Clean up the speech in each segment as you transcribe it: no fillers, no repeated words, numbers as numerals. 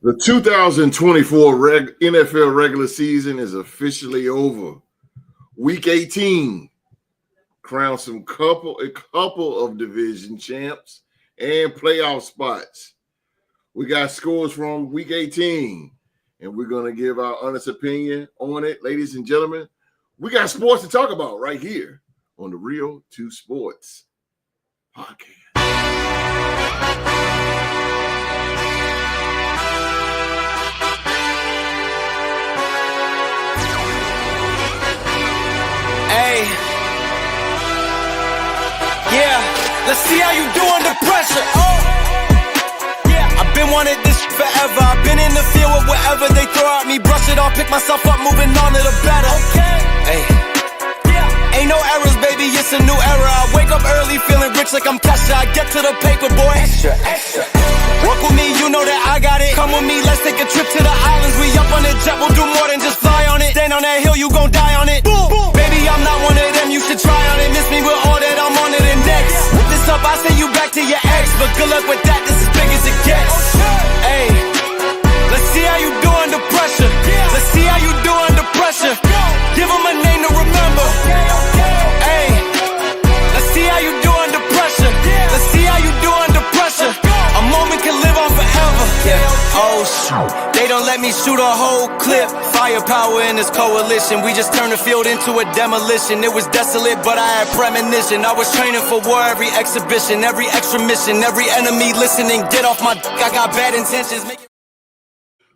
The 2024 NFL regular season is officially over. Week 18 crowned a couple of division champs and playoff spots. We got scores from Week 18, and we're going to give our honest opinion on it. Ladies and gentlemen, we got sports to talk about right here on the Real 2 Sports podcast. Hey, yeah, let's see how you do under pressure. Oh, yeah, I've been wanting this forever. I've been in the field with whatever they throw at me. Brush it off, pick myself up, moving on to the better. Okay, hey, yeah, ain't no errors, baby, it's a new era. I wake up early, feeling rich like I'm Kesha. I get to the paper, boy. Extra, extra. Work with me, you know that I got it. Come with me, let's take a trip to the islands. We up on the jet, we'll do more than just fly on it. Stand on that hill, you gon' die on it. Boom, boom. Baby, I'm not one of them, you should try on it. Miss me with all that, I'm on it and next. Whip this up, I send you back to your ex. But good luck with that, this is big as it gets. Hey, let's see how you do under pressure. Let's see how you do under pressure. Give them a name to remember. Hey, let's see how you do under pressure. Let's see how you do under pressure. A moment can live on forever. Yeah. Oh shoot, they don't let me shoot a whole clip. Firepower in this coalition. We just turned the field into a demolition. It was desolate, but I had premonition. I was training for war, every exhibition, every extra mission, every enemy listening. Get off my dick, I got bad intentions.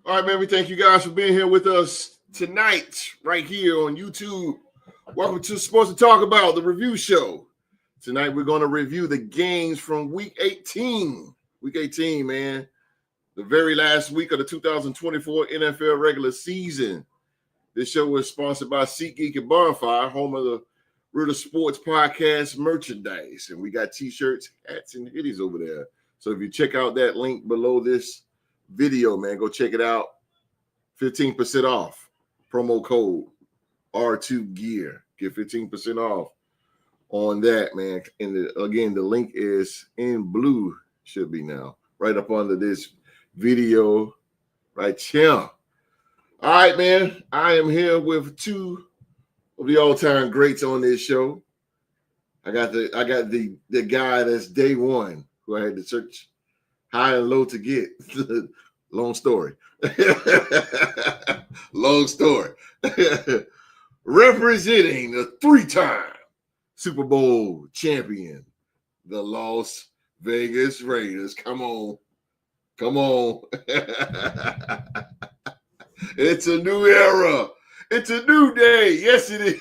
All right, man, we thank you guys for being here with us tonight, right here on YouTube. Welcome to Sports to Talk About, the review show. Tonight, we're going to review the games from Week 18. Week 18, man. The very last week of the 2024 NFL regular season. This show is sponsored by SeatGeek and Bonfire, home of the Real Sports Podcast merchandise. And we got T-shirts, hats, and hoodies over there. So if you check out that link below this video, man, go check it out. 15% off. Promo code R2Gear. Get 15% off on that, man. And again, the link is in blue, should be now, right up under this video right here. All right, man. I am here with two of the all-time greats on this show. I got the guy that's day one who I had to search high and low to get. Long story. Long story. Representing the 3-time Super Bowl champion, the Las Vegas Raiders. Come on. Come on. It's a new era. It's a new day. Yes, it is.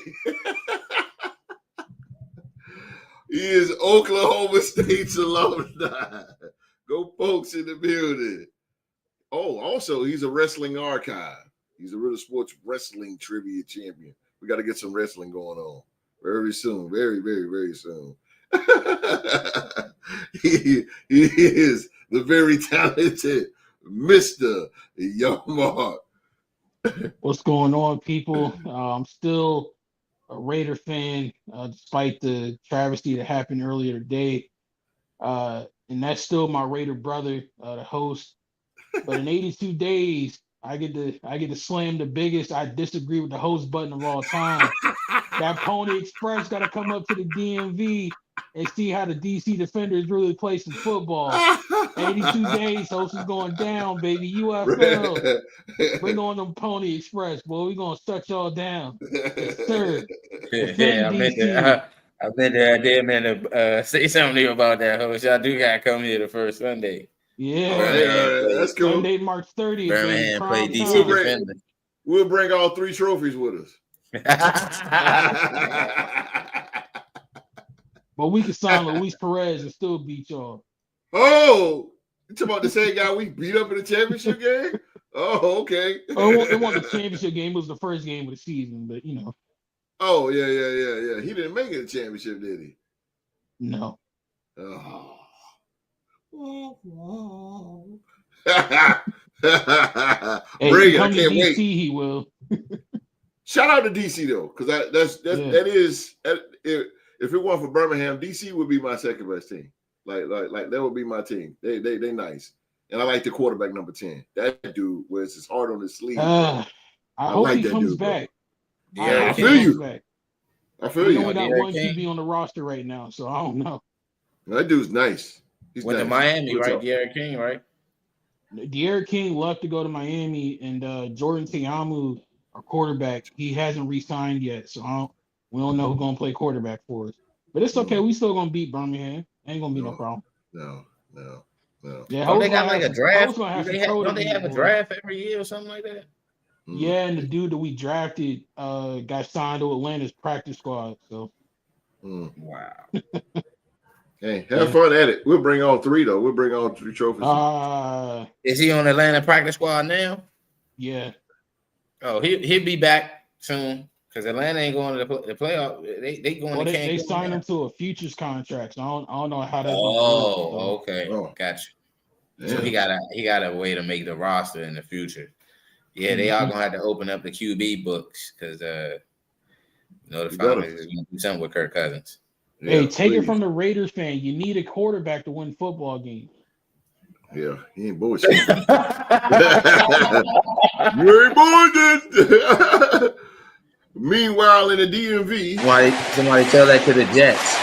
He is Oklahoma State's alumni. Go Folks in the building. Oh, also, he's a wrestling archive. He's a Real Sports Wrestling Trivia champion. We got to get some wrestling going on very soon. Very, very, very soon. He is the very talented Mr. Young Mark. What's going on, people? I'm still a Raider fan, despite the travesty that happened earlier today. And that's still my Raider brother, the host. But in 82 days, I get to slam the biggest I disagree with the host button of all time. That Pony Express got to come up to the DMV and see how the DC Defenders really play some football. 82 days, host is going down, baby. UFL. Bring on them Pony Express, boy. We're going to shut y'all down. Yes, sir. Yeah, I meant that I did mean to say something about that host. Y'all do got to come here the first Sunday. Yeah. That's cool. Sunday, March 30th. Birmingham play DC Defender. We'll bring all 3 trophies with us. But we can sign Luis Perez and still beat y'all. Oh, you talking about the same guy we beat up in the championship game? Oh, okay. It wasn't the championship game. It was the first game of the season, but, you know. Oh, yeah. He didn't make it a championship, did he? No. Oh. Hey, Bring it. I come can't to DC, wait. He will. Shout out to DC though, because that is if it weren't for Birmingham, DC would be my second best team. Like that would be my team. They nice. And I like the quarterback number 10. That dude wears his heart on his sleeve. I hope like he that comes dude, bro. back. I hope he feel comes you. back. I feel We you. only got Derrick one King. QB on the roster right now, so I don't know. That dude's nice. He's Went to nice. Miami, What's right? up? Derrick King, right? De'Aaron King left to go to Miami, and Jordan Ta'amu, our quarterback, he hasn't re-signed yet, so we don't know who's gonna play quarterback for us. But it's okay. We still gonna beat Birmingham. Ain't gonna be no problem. No. Yeah, Don't they Ho's got gonna like have a some- draft? Ho's gonna have some Don't they have a boy. draft every year or something like that? Yeah, and the dude that we drafted got signed to Atlanta's practice squad. So Wow. Hey, have fun at it. We'll bring all 3 though. We'll bring all 3 trophies. Is he on Atlanta practice squad now? Yeah. Oh, he'll be back soon because Atlanta ain't going to the playoff. They going to Cancun. They signed him to a futures contract. So I don't know how that's gonna work. Oh, okay. Oh. Gotcha. Yeah. So he got a way to make the roster in the future. Yeah, they are gonna have to open up the QB books because the Falcons is gonna do something with Kirk Cousins. Hey, Yeah, take please. it from the Raiders fan. You need a quarterback to win football games. Yeah, he ain't bullshit. You ain't bullshit. Meanwhile, in the DMV, Somebody tell that to the Jets.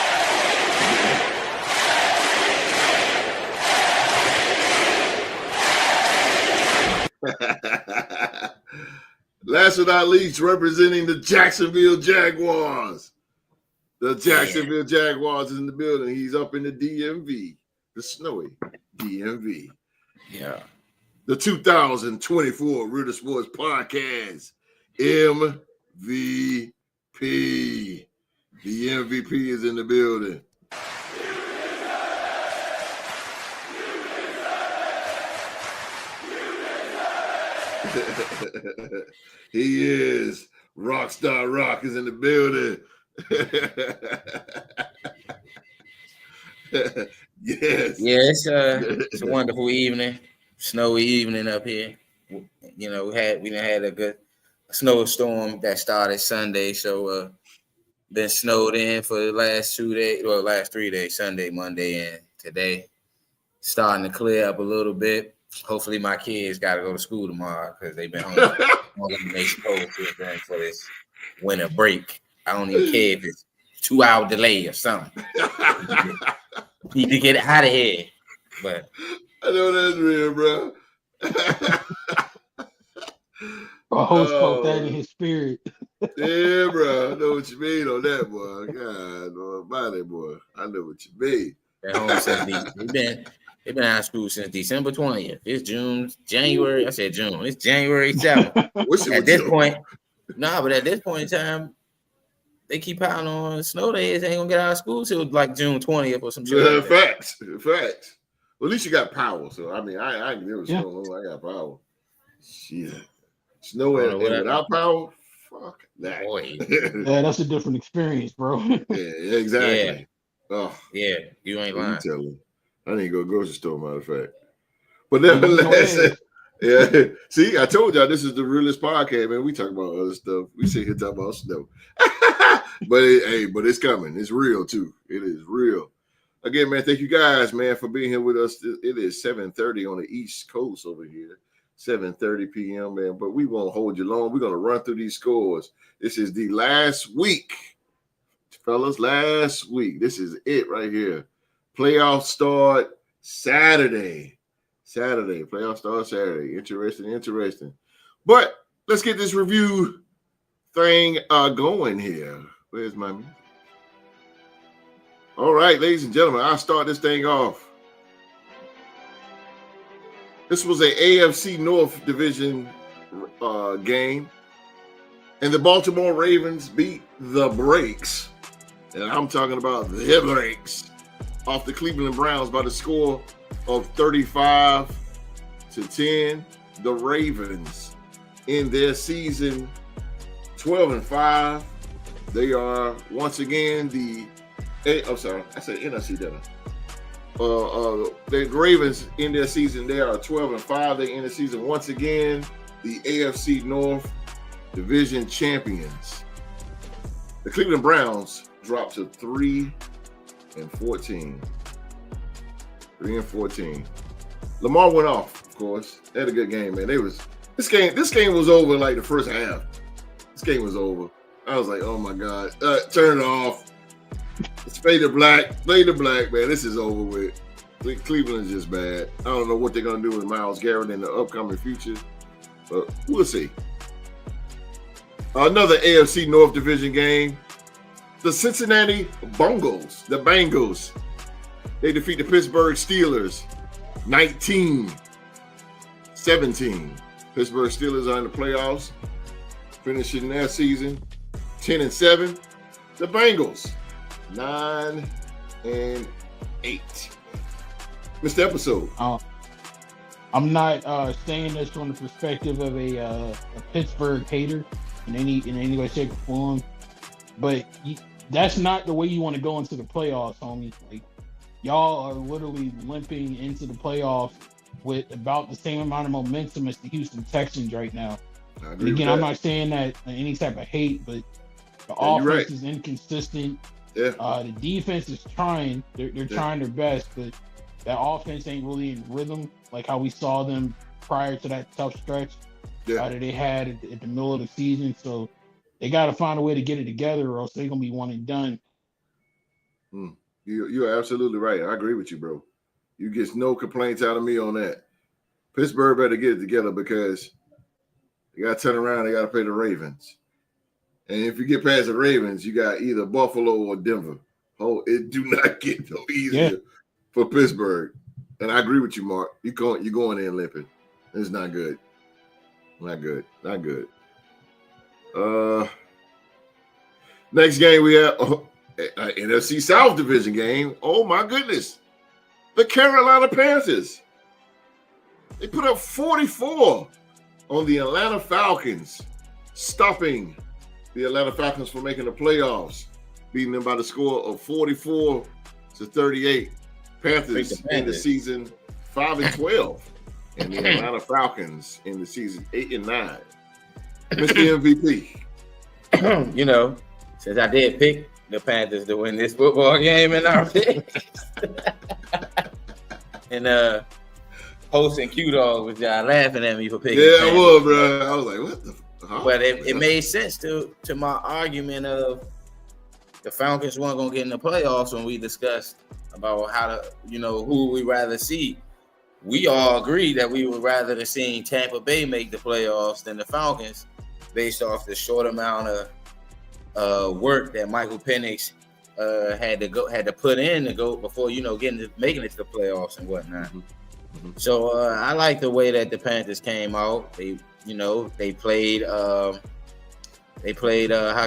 last but not least, representing the Jacksonville Jaguars. The Jacksonville Jaguars is in the building. He's up in the DMV, the snowy DMV. Yeah. The 2024 Real Sports Podcast, MVP. The MVP is in the building. He is. Rockstar Rock is in the building. Yes. Yeah, it's a wonderful evening, snowy evening up here. You know, we done had a good snowstorm that started Sunday, so been snowed in for the last 2 days, well, last 3 days, Sunday, Monday, and today. Starting to clear up a little bit. Hopefully my kids got to go to school tomorrow because they've been home longer than they supposed to for this winter break. I don't even care if it's 2-hour delay or something. Need to get out of here. But I know that's real, bro. Host felt that in his spirit. Yeah, bro. I know what you mean on that, boy. God, body, boy. I know what you mean. they're home since they've been out of school since December 20th. It's January. I said June. It's January 7th. At this point in time, they keep piling on snow days. They ain't gonna get out of school till like June 20th or some shit. Yeah, like that. facts. Well, at least you got power. So I mean, I can never snow. I got power. Shit, snow and without power, fuck that. Boy. Yeah, that's a different experience, bro. Yeah, exactly. Oh, Yeah, you ain't lying. You tell me. I need to go to the grocery store, matter of fact. But nevertheless, yeah. See, I told y'all this is the realest podcast, man. We talk about other stuff. We sit here talking about snow. but it's coming. It's real too. It is real. Again, man, thank you guys, man, for being here with us. It is 7:30 on the East Coast over here. 7:30 p.m., man. But we won't hold you long. We're gonna run through these scores. This is the last week, fellas. Last week. This is it right here. Playoffs start Saturday. Playoffs start Saturday. Interesting. But let's get this review thing going here. Where's my man? All right, ladies and gentlemen, I'll start this thing off. This was a AFC North division game, and the Baltimore Ravens beat the Brakes, and I'm talking about the Brakes, off the Cleveland Browns by the score of 35-10. The Ravens in their season 12-5. They are once again I said NFC, didn't I? The Ravens in their season, they are 12-5. They end the season once again the AFC North division champions. The Cleveland Browns dropped to 3-14. 3-14. Lamar went off, of course. They had a good game, man. This game was over in like the first half. This game was over. I was like, oh my God. Turn it off. It's fade to black. Fade to black, man. This is over with. Cleveland is just bad. I don't know what they're going to do with Myles Garrett in the upcoming future, but we'll see. Another AFC North Division game. The Cincinnati Bengals, they defeat the Pittsburgh Steelers 19-17. Pittsburgh Steelers are in the playoffs, finishing their season 10-7. The Bengals 9-8. Missed the episode. I'm not saying this from the perspective of a Pittsburgh hater in any way, shape, or form, but that's not the way you want to go into the playoffs, homie. Like, y'all are literally limping into the playoffs with about the same amount of momentum as the Houston Texans right now. And again, I'm not saying that any type of hate, but the offense is inconsistent. Yeah. The defense is trying. They're trying their best, but that offense ain't really in rhythm like how we saw them prior to that tough stretch that they had at the middle of the season. So they got to find a way to get it together, or else they're going to be one and done. You're absolutely right. I agree with you, bro. You get no complaints out of me on that. Pittsburgh better get it together because they got to turn around. They got to play the Ravens. And if you get past the Ravens, you got either Buffalo or Denver. Oh, it do not get no easier for Pittsburgh. And I agree with you, Mark. You're going in limping. It's not good. Not good. Next game we have NFC South division game. Oh my goodness. The Carolina Panthers. They put up 44 on the Atlanta Falcons, stopping the Atlanta Falcons from making the playoffs, beating them by the score of 44-38. Panthers in the season 5-12, and the Atlanta Falcons in the season 8-9. Mr. MVP. You know, since I did pick the Panthers to win this football game in our pick, and Host and Q-Dog was laughing at me for picking. Yeah, I was, bro. I was like, what the? But it made sense to my argument of the Falcons weren't going to get in the playoffs when we discussed about how to, who we rather see. We all agreed that we would rather have seen Tampa Bay make the playoffs than the Falcons, based off the short amount of work that Michael Penix had to put in to go before making it to the playoffs and whatnot. Mm-hmm. So I like the way that the Panthers came out. They played. How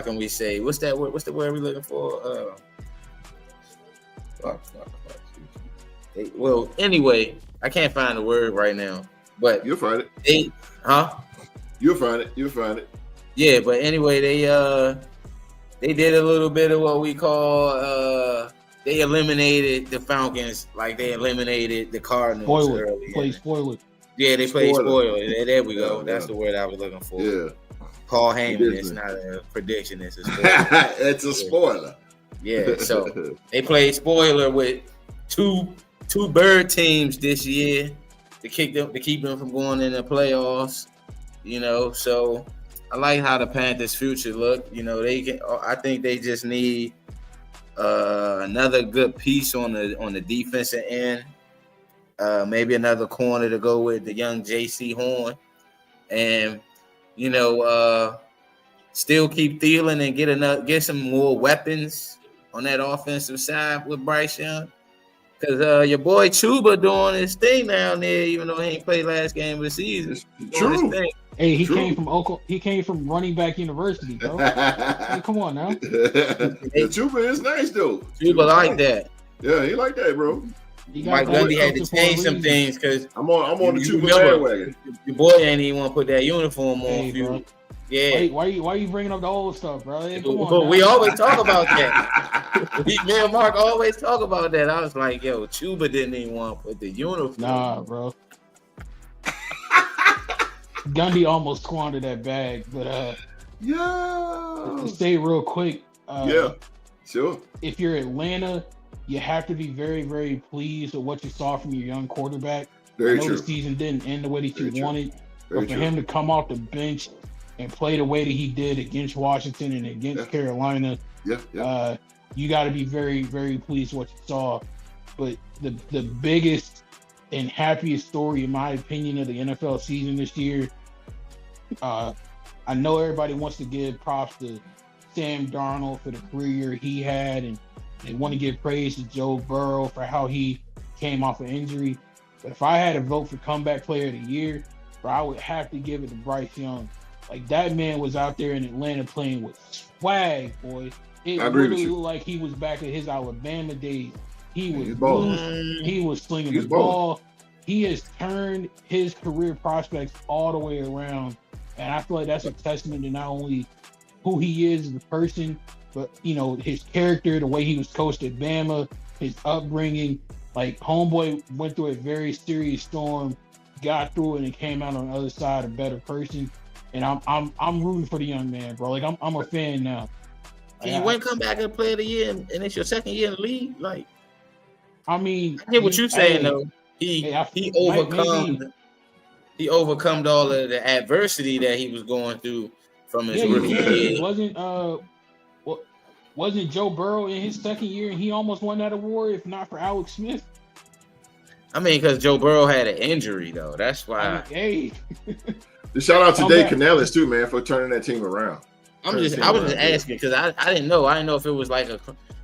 can we say? What's that word? What's the word we're looking for? Well, anyway, I can't find the word right now. But you'll find it. You'll find it. Yeah, but anyway, they did a little bit of what we call they eliminated the Falcons like they eliminated the Cardinals earlier. Spoiler. Yeah, they played spoiler. There we go. That's the word I was looking for. Yeah. Paul Heyman. It's not a prediction. It's a spoiler. It's a spoiler. Yeah. So they played spoiler with two bird teams this year to keep them from going in the playoffs. So I like how the Panthers' future look. I think they just need another good piece on the defensive end. Maybe another corner to go with the young J.C. Horn, and still keep Thielen and get some more weapons on that offensive side with Bryce Young, because your boy Chuba doing his thing down there, even though he ain't played last game of the season. True. Hey, he came from Oklahoma. He came from running back university, bro. Hey, come on now. Chuba is nice though. Chuba like that. Yeah, he like that, bro. Mike Gundy had to change some things because I'm on the Chuba bandwagon. Your boy ain't even want to put that uniform on. Bro. Yeah. Why you bringing up the old stuff, bro? Hey, come on, but we always talk about that. Me and Mark always talk about that. I was like, yo, Chuba didn't even want to put the uniform. Nah, bro. Gundy almost squandered that bag, but to say real quick, sure. If you're Atlanta, you have to be very, very pleased with what you saw from your young quarterback. Very I know true. the season didn't end the way that Very you true. wanted, Very but for true. him to come off the bench and play the way that he did against Washington and against Carolina, you got to be very, very pleased with what you saw. But the biggest and happiest story, in my opinion, of the NFL season this year, I know everybody wants to give props to Sam Darnold for the career he had, and they want to give praise to Joe Burrow for how he came off an injury. But if I had to vote for comeback player of the year, bro, I would have to give it to Bryce Young. Like, that man was out there in Atlanta playing with swag, boy. It literally looked like he was back at his Alabama days. He was loose. He was slinging the ball. He has turned his career prospects all the way around. And I feel like that's a testament to not only who he is as a person, but, his character, the way he was coached at Bama, his upbringing. Like, homeboy went through a very serious storm, got through it, and came out on the other side a better person. And I'm rooting for the young man, bro. Like, I'm a fan now. Can you win comeback and player of the year, and it's your second year in the league? Like, I mean, I get what you're saying though. He overcome all of the adversity that he was going through from his rookie year. Wasn't Joe Burrow in his second year and he almost won that award if not for Alex Smith? I mean, because Joe Burrow had an injury though. That's why. Shout out to Dave Canales too, man, for turning that team around. I was just asking because I didn't know. I didn't know if it was like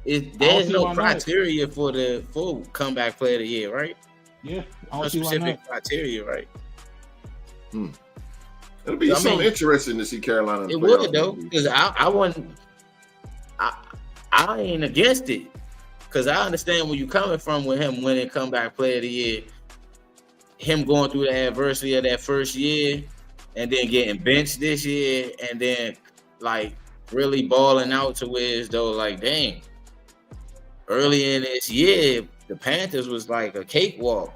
there's no criteria for the full comeback player of the year, right? Yeah, no specific criteria, right? It'll be something interesting to see Carolina. It would though, because I ain't against it, because I understand where you're coming from with him winning comeback player of the year, him going through the adversity of that first year, and then getting benched this year, and then like really balling out to where it's though like, dang, early in this year, the Panthers was like a cakewalk.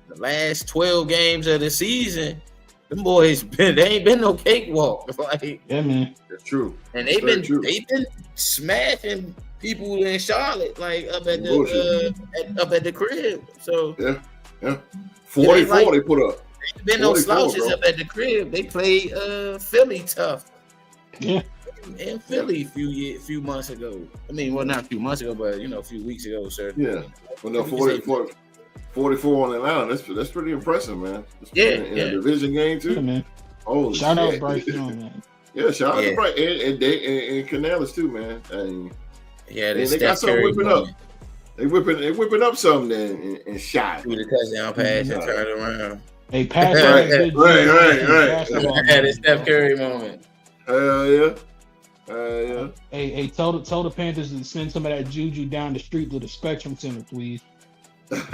The last 12 games of the season, them boys they ain't been no cakewalk. Like, yeah, man, that's true. And they've been smashing people in Charlotte, like up at the crib. So yeah, 44 they put up. Ain't been no slouches up at the crib. They played Philly tough. Yeah. In Philly a few months ago. I mean, well, not a few months ago, but a few weeks ago, sir. Yeah. Well, no, 44 on Atlanta. That's pretty impressive, man. In a division game too. Yeah, man. Holy shout shit. out Bryce Young, man. Yeah, shout out to Bryce and Canales too, man. And they got something whipping up. They whipping up something and shot. Through the touchdown pass and turn around. They passed right. Had a Steph Curry moment. Hell yeah. Hey, tell the Panthers to send some of that juju down the street to the Spectrum Center, please. With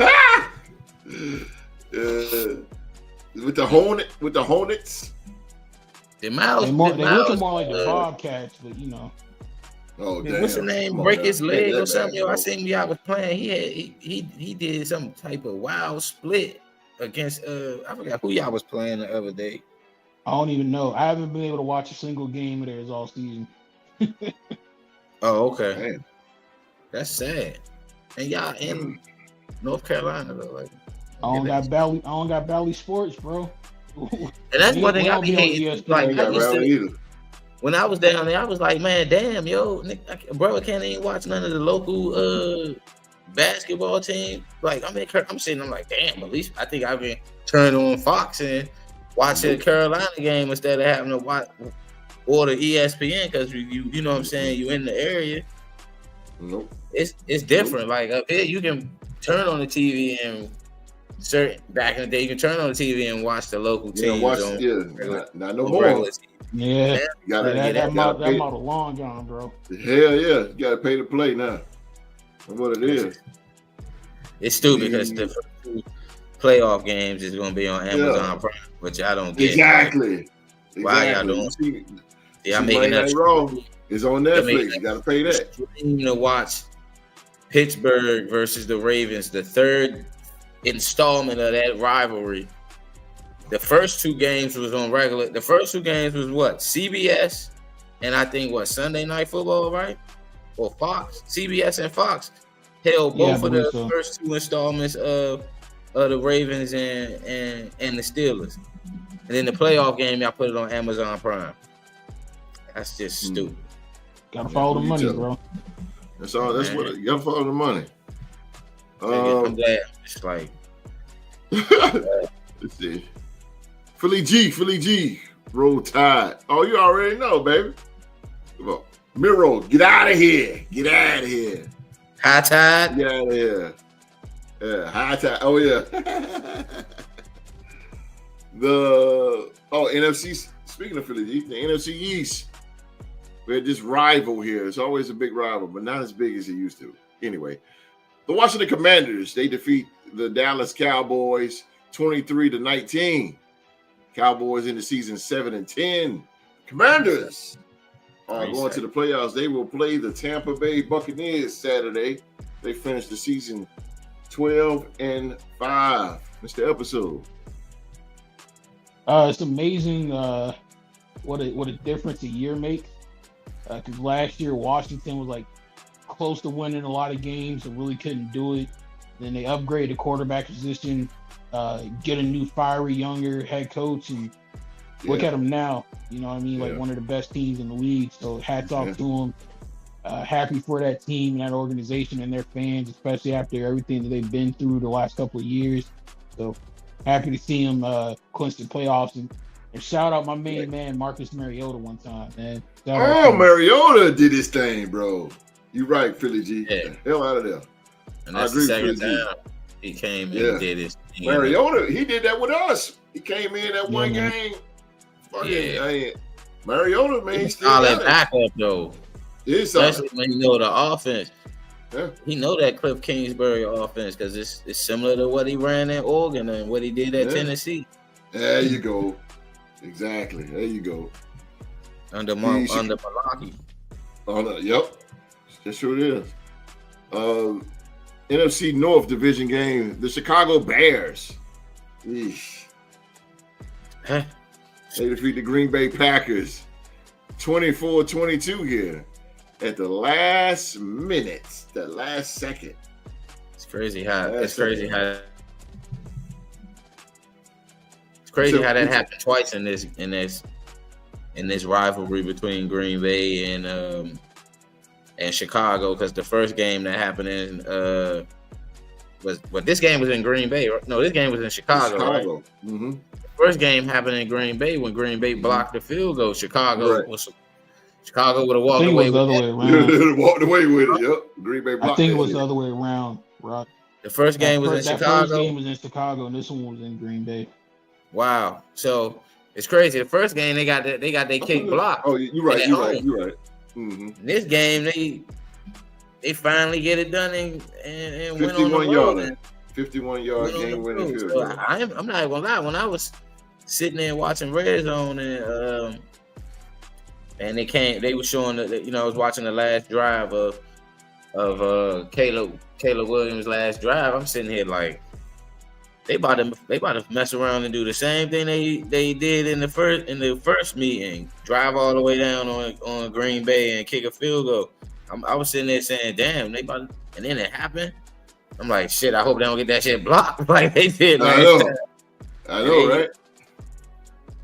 the Hornets. They looking more like the Bobcats, but Oh, damn. What's the name? Break his leg or something? Yo, I seen y'all was playing. He did some type of wild split against I forgot who y'all was playing the other day. I don't even know. I haven't been able to watch a single game of theirs all season. Oh, okay. Man. That's sad. And y'all in North Carolina though, like I don't got Bally Sports, bro. And that's one thing I be hating. Like when I was down there, I was like, man, damn, yo, brother can't even watch none of the local basketball team. Like, I'm like, damn, at least I think I've been turning on Fox and watching the Carolina game instead of having to watch or the ESPN, because you know what I'm saying, you in the area. Nope. It's different. Like up here, you can turn on the TV and back in the day, you can turn on the TV and watch the local teams. Not no more. Yeah, you gotta, that model long gone, bro. Hell yeah, you gotta pay to play now. That's what it is. It's stupid because the first two playoff games is gonna be on Amazon Prime, which I don't get. Exactly. Why y'all doing? I'm making that wrong. It's on Netflix. You gotta pay that. To watch Pittsburgh versus the Ravens, the third installment of that rivalry. The first two games was on regular. The first two games was what? CBS and I think Sunday Night Football, right? Or Fox. CBS and Fox held both of the first two installments of of the Ravens and the Steelers. And then the playoff game, y'all put it on Amazon Prime. That's just stupid. Gotta follow the money, bro. That's all. That's what you gotta follow the money. I'm glad. It's like, let's see. Philly G, Roll Tide. Oh, you already know, baby. Come on, Miro, get out of here. High Tide. Get out of here. Yeah, High Tide. Oh yeah. NFC. Speaking of Philly G, the NFC East. We had this rival here. It's always a big rival, but not as big as it used to. Anyway, the Washington Commanders, they defeat the Dallas Cowboys 23-19. Cowboys in the season 7-10. Commanders are going to the playoffs. They will play the Tampa Bay Buccaneers Saturday. They finished the season 12-5. Mr. Episode. It's amazing what a difference a year makes. Because last year Washington was like close to winning a lot of games and really couldn't do it. Then they upgrade the quarterback position, get a new fiery younger head coach, and look at them now. You know what I mean? Like one of the best teams in the league. So hats off to them. Happy for that team and that organization and their fans, especially after everything that they've been through the last couple of years. So happy to see them clinch the playoffs. And shout out my main man, Marcus Mariota, one time, man. Mariota did his thing, bro. You right, Philly G. Yeah. Hell out of there. And that's the second time he came in and did his thing. Mariota, he did that with us. He came in that one game. Mariota, man. He's solid backup, though. Especially when you know the offense. Yeah. He know that Cliff Kingsbury offense because it's similar to what he ran at Oregon and what he did at Tennessee. There you go. Exactly. There you go. Under Malaki. Yep. That's sure it is. NFC North division game. The Chicago Bears. Eesh. Huh? They defeat the Green Bay Packers 24-22 here at the last minute, the last second. It's crazy how that happened twice in this rivalry between Green Bay and Chicago, because the first game that happened in this game was in Green Bay. No, this game was in Chicago. Right? Mm-hmm. The first game happened in Green Bay when Green Bay blocked the field goal. Chicago would have walked away with it. Walked away with it. Yep. Green Bay blocked. I think it was the other way around, Rock. The first game was in Chicago. First game was in Chicago, and this one was in Green Bay. Wow. So it's crazy. The first game they got their kick blocked. Oh, you're right. You're right. Mm-hmm. This game they finally get it done and win on the road. 51-yard game winning field. So I'm not gonna lie. When I was sitting there watching Red Zone and they were showing I was watching the last drive of Caleb Williams' last drive. I'm sitting here like they about to mess around and do the same thing they did in the first meeting, drive all the way down on Green Bay and kick a field goal. I was sitting there saying, "Damn, they about," and then it happened. I'm like, "Shit, I hope they don't get that shit blocked like they did." I know, right?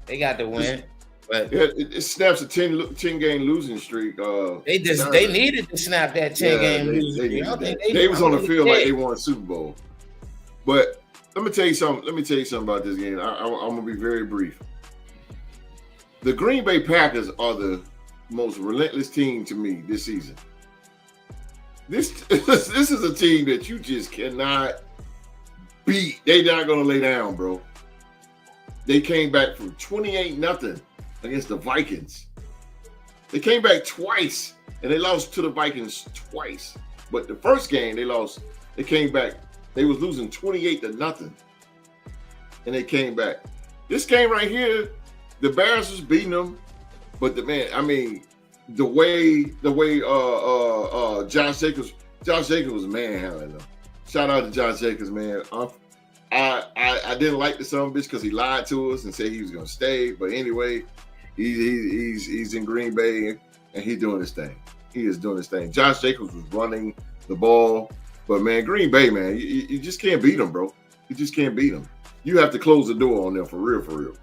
They got the win, but it snaps a 10 game losing streak. They needed to snap that 10 game losing streak. They was on the field like they won a Super Bowl. But let me tell you something about this game. I'm gonna be very brief. The Green Bay Packers are the most relentless team to me this season. This is a team that you just cannot beat. They're not gonna lay down, bro. They came back from 28-0 against the Vikings. They came back twice, and they lost to the Vikings twice. But the first game they lost, they came back. They was losing 28-0, and they came back. This game right here, the Bears was beating them, but the way Josh Jacobs was manhandling them. Shout out to Josh Jacobs, man. I didn't like the son of a bitch because he lied to us and said he was gonna stay. But anyway, he's in Green Bay and he's doing his thing. He is doing his thing. Josh Jacobs was running the ball, but man, Green Bay, man, you just can't beat them, bro. You just can't beat them. You have to close the door on them for real, for real.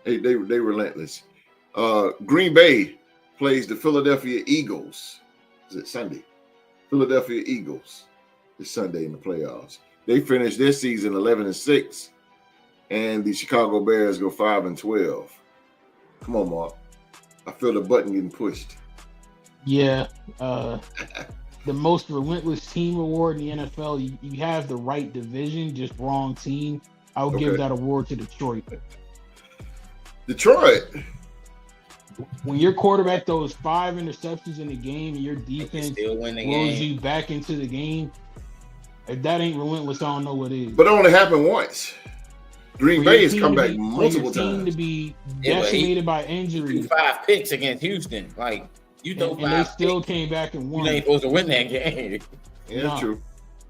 They relentless. Green Bay plays the Philadelphia Eagles. Is it Sunday? Philadelphia Eagles is Sunday in the playoffs. They finished their season 11-6, and the Chicago Bears go 5-12. Come on, Mark. I feel the button getting pushed. Yeah. The most relentless team award in the NFL. You have the right division, just wrong team. I would give that award to Detroit. Detroit. When your quarterback throws 5 interceptions in the game and your defense rolls you back into the game, if that ain't relentless, I don't know what is. But it only happened once. Green Bay has come back multiple times. For your team to be decimated by injury. 5 picks against Houston. Like, you throw 5 and they still came back and won. You ain't supposed to win that game. Yeah, that's true.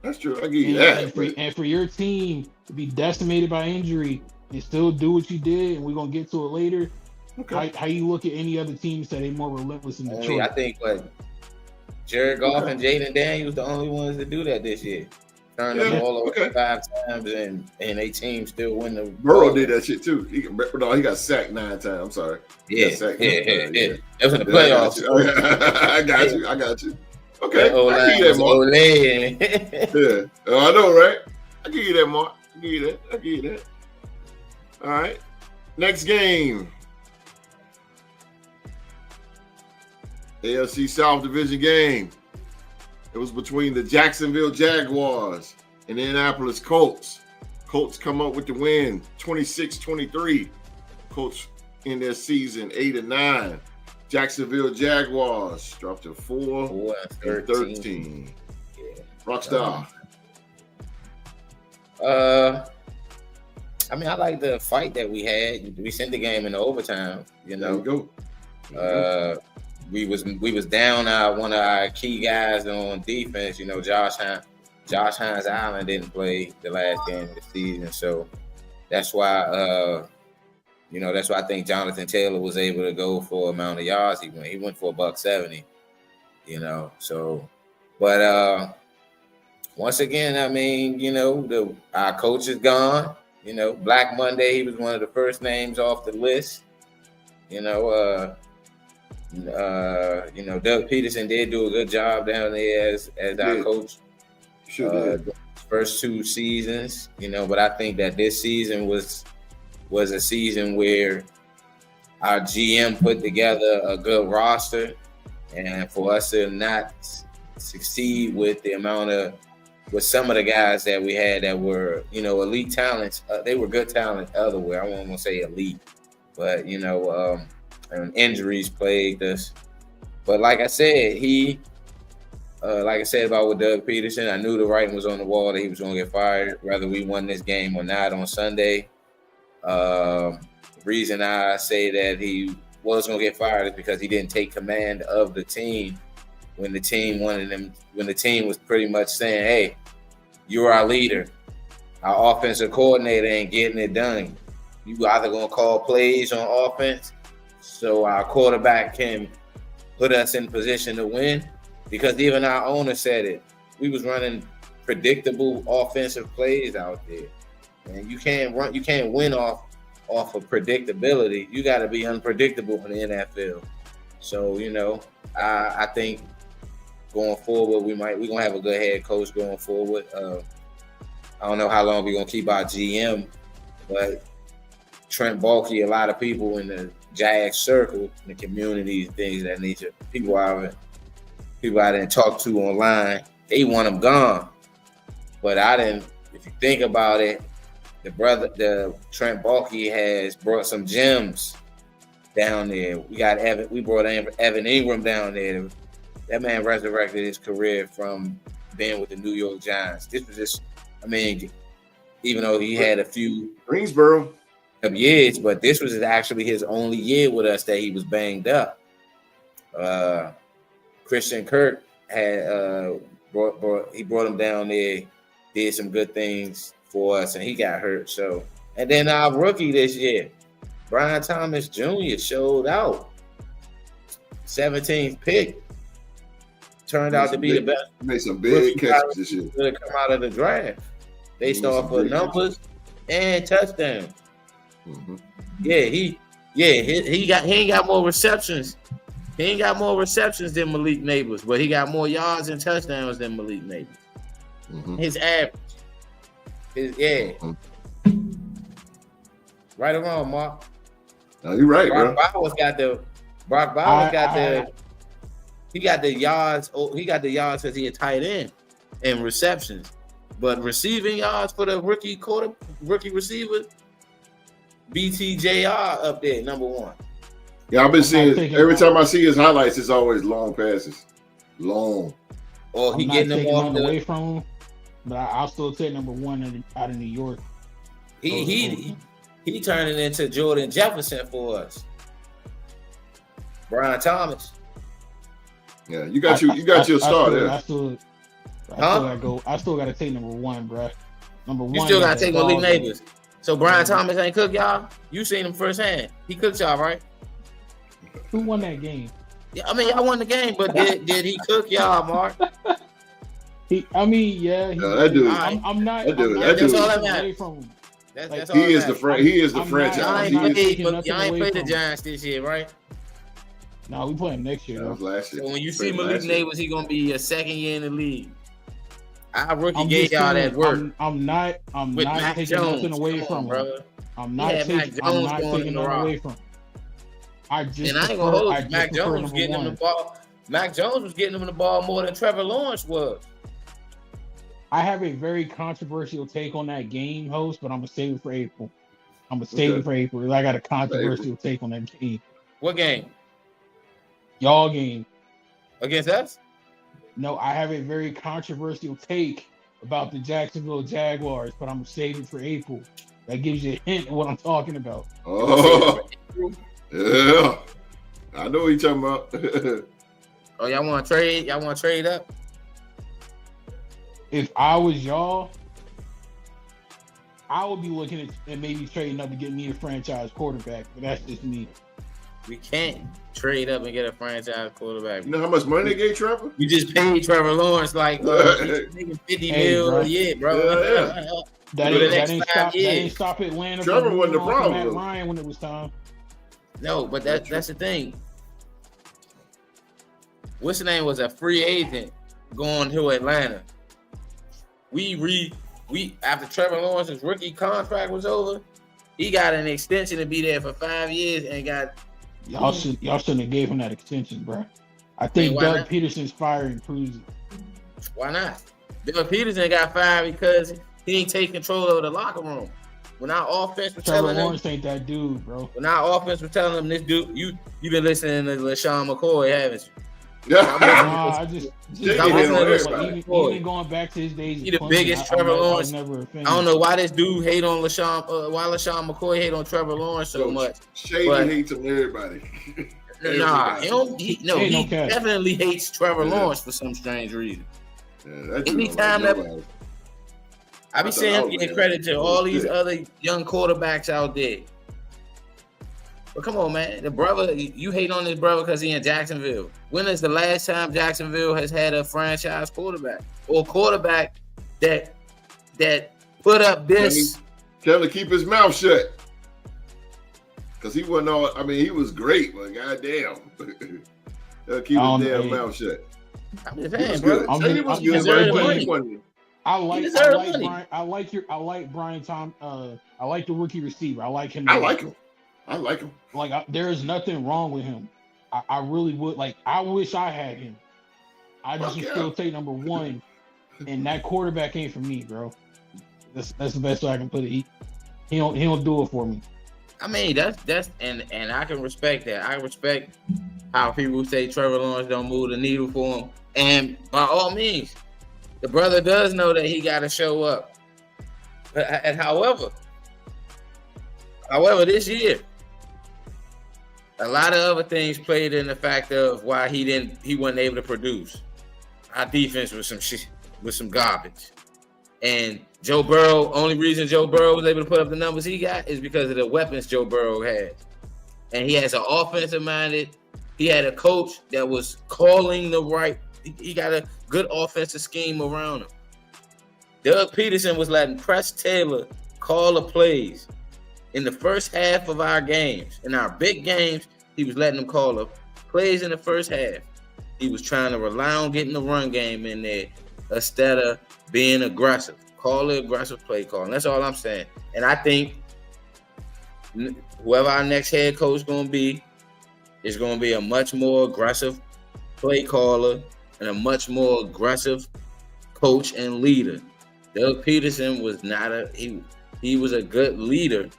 That's true. I give you that. And for your team to be decimated by injury and still do what you did, and we're going to get to it later, how you look at any other teams that ain't more relentless in Detroit? I think Jared Goff and Jaden Daniels the only ones that do that this year. Turn the ball over 5 times and they team still win the Burrow did that shit too. He got sacked 9 times. I'm sorry. Yeah. That was in the playoffs. I got you. Okay. I give you that, Mark. Yeah. I know, right? I give you that, Mark. I give you that. All right. Next game. AFC South division game. It was between the Jacksonville Jaguars and the Indianapolis Colts. Colts come up with the win, 26-23. Colts in their season 8-9. Jacksonville Jaguars dropped to 4-13. Yeah. Rockstar. I mean, I like the fight that we had. We sent the game into overtime. You know, there we go. We was down one of our key guys on defense. You know, Josh Hines Allen didn't play the last game of the season, so that's why I think Jonathan Taylor was able to go for amount of yards he went. He went for $170. You know, so but once again, I mean, you know, our coach is gone. You know, Black Monday, he was one of the first names off the list. You know, Doug Peterson did do a good job down there as our coach. Sure first 2 seasons, you know, but I think that this season was a season where our GM put together a good roster, and for us to not succeed with some of the guys that we had that were, you know, elite talents. They were good talent otherwhere. I won't say elite, but you know, and injuries plagued us. But like I said, about with Doug Peterson, I knew the writing was on the wall that he was going to get fired, whether we won this game or not on Sunday. The reason I say that he was going to get fired is because he didn't take command of the team when the team was pretty much saying, hey, you're our leader. Our offensive coordinator ain't getting it done. You either going to call plays on offense so our quarterback can put us in position to win, because even our owner said it. We was running predictable offensive plays out there. And you can't win off of predictability. You got to be unpredictable in the NFL. So, you know, I think going forward, we're going to have a good head coach going forward. I don't know how long we're going to keep our GM, but Trent Baalke, a lot of people in the Jag circle, in the community, things of that nature, people I didn't talk to online, they want him gone. But I didn't. If you think about it, the Trent Baalke has brought some gems down there. We brought Evan Ingram down there. That man resurrected his career from being with the New York Giants. This was just, I mean, even though he had a few Greensboro of years, but this was actually his only year with us that he was banged up. Christian Kirk had brought him down there, did some good things for us, and he got hurt. So, and then our rookie this year, Brian Thomas Jr. showed out. 17th pick. Turned out to be the best. Made some big catches this year. To come out of the draft. based off of numbers and touchdowns. Mm-hmm. He ain't got more receptions. He ain't got more receptions than Malik Neighbors, but he got more yards and touchdowns than Malik Neighbors. Mm-hmm. His average. Right or wrong, Mark? No, you're right, bro. Brock Bowers got the yards. He got the yards because he a tight end and receptions, but receiving yards for the rookie receiver, BTJR up there, number one. Yeah, I've been seeing every time I see his highlights, it's always long passes, long. Or he getting them off away from him, but I'll still take number one out of New York. He turning into Jordan Jefferson for us. Brian Thomas. Yeah, you got your star there. I still got to take number one, bro. Number one. You still got to take Malik Neighbors. So Brian Thomas ain't cook y'all. You seen him firsthand. He cooked y'all, right? Who won that game? Yeah, I mean y'all won the game, but did he cook y'all, Mark? I mean, yeah. That dude. I'm not. That's all that matters. That's all he is the franchise. Y'all ain't played the Giants this year, right? No, we play him next year. That was last year. So when you see Malik Neighbors, he gonna be a second year in the league. Our rookie gave y'all that work. I'm not taking nothing away from him. I'm not taking nothing away from him. I ain't gonna hold you. Mac Jones was getting him the ball. Mac Jones was getting him the ball more than Trevor Lawrence was. I have a very controversial take on that game, host, but I'm gonna save it for April. I got a controversial take on that game. What game? Y'all game. Against us? No, I have a very controversial take about the Jacksonville Jaguars, but I'm gonna save it for April. That gives you a hint of what I'm talking about. Oh, yeah. I know what you're talking about. Oh, y'all want to trade? Y'all want to trade up? If I was y'all, I would be looking at maybe trading up to get me a franchise quarterback, but that's just me. We can't trade up and get a franchise quarterback. You know how much money they gave Trevor? You just paid Trevor Lawrence like $50 million a year, bro. Yeah. That ain't stop Atlanta. Trevor wasn't the problem. Matt Ryan when it was time. No, but that's the thing. What's the name was a free agent going to Atlanta. We after Trevor Lawrence's rookie contract was over, he got an extension to be there for 5 years and got. Y'all shouldn't have gave him that extension, bro. I think Doug Peterson's firing proves it. Why not? Doug Peterson got fired because he ain't take control of the locker room. When our offense was telling him, Lawrence ain't that dude, bro. When our offense was telling him, this dude, you been listening to LaShawn McCoy, haven't you? Yeah. Even going back to his days, he the biggest Trevor Lawrence. I don't know why this dude hate on LaShawn. Why LaShawn McCoy hate on Trevor Lawrence so much? Shady hates on everybody. Nah, he definitely hates Trevor Lawrence for some strange reason. Anytime that I be seeing him getting credit to all these other young quarterbacks out there. But come on, man. The brother, you hate on this brother because he in Jacksonville. When is the last time Jacksonville has had a franchise quarterback or quarterback that put up this? Tell him to keep his mouth shut. Because he wasn't all, I mean, he was great, but goddamn. Keep his damn mouth shut. I'm just saying, bro. He was good, but I like Brian Tom. I like the rookie receiver. I like him. I like him. Like there is nothing wrong with him. I really would like. I wish I had him. I just would still take number one, and that quarterback ain't for me, bro. That's the best way I can put it. He don't do it for me. I mean that's and I can respect that. I respect how people say Trevor Lawrence don't move the needle for him, and by all means, the brother does know that he got to show up. And however, this year, a lot of other things played in the fact of why he wasn't able to produce. Our defense was some garbage. And Joe Burrow, only reason Joe Burrow was able to put up the numbers he got is because of the weapons Joe Burrow had. And he has an offensive minded, he had a coach that was calling the right, he got a good offensive scheme around him. Doug Peterson was letting Press Taylor call the plays in the first half of our games. In our big games, he was letting them call the plays in the first half. He was trying to rely on getting the run game in there instead of being aggressive. Call the aggressive play call. And that's all I'm saying. And I think whoever our next head coach is going to be is going to be a much more aggressive play caller and a much more aggressive coach and leader. Doug Peterson was not he was a good leader.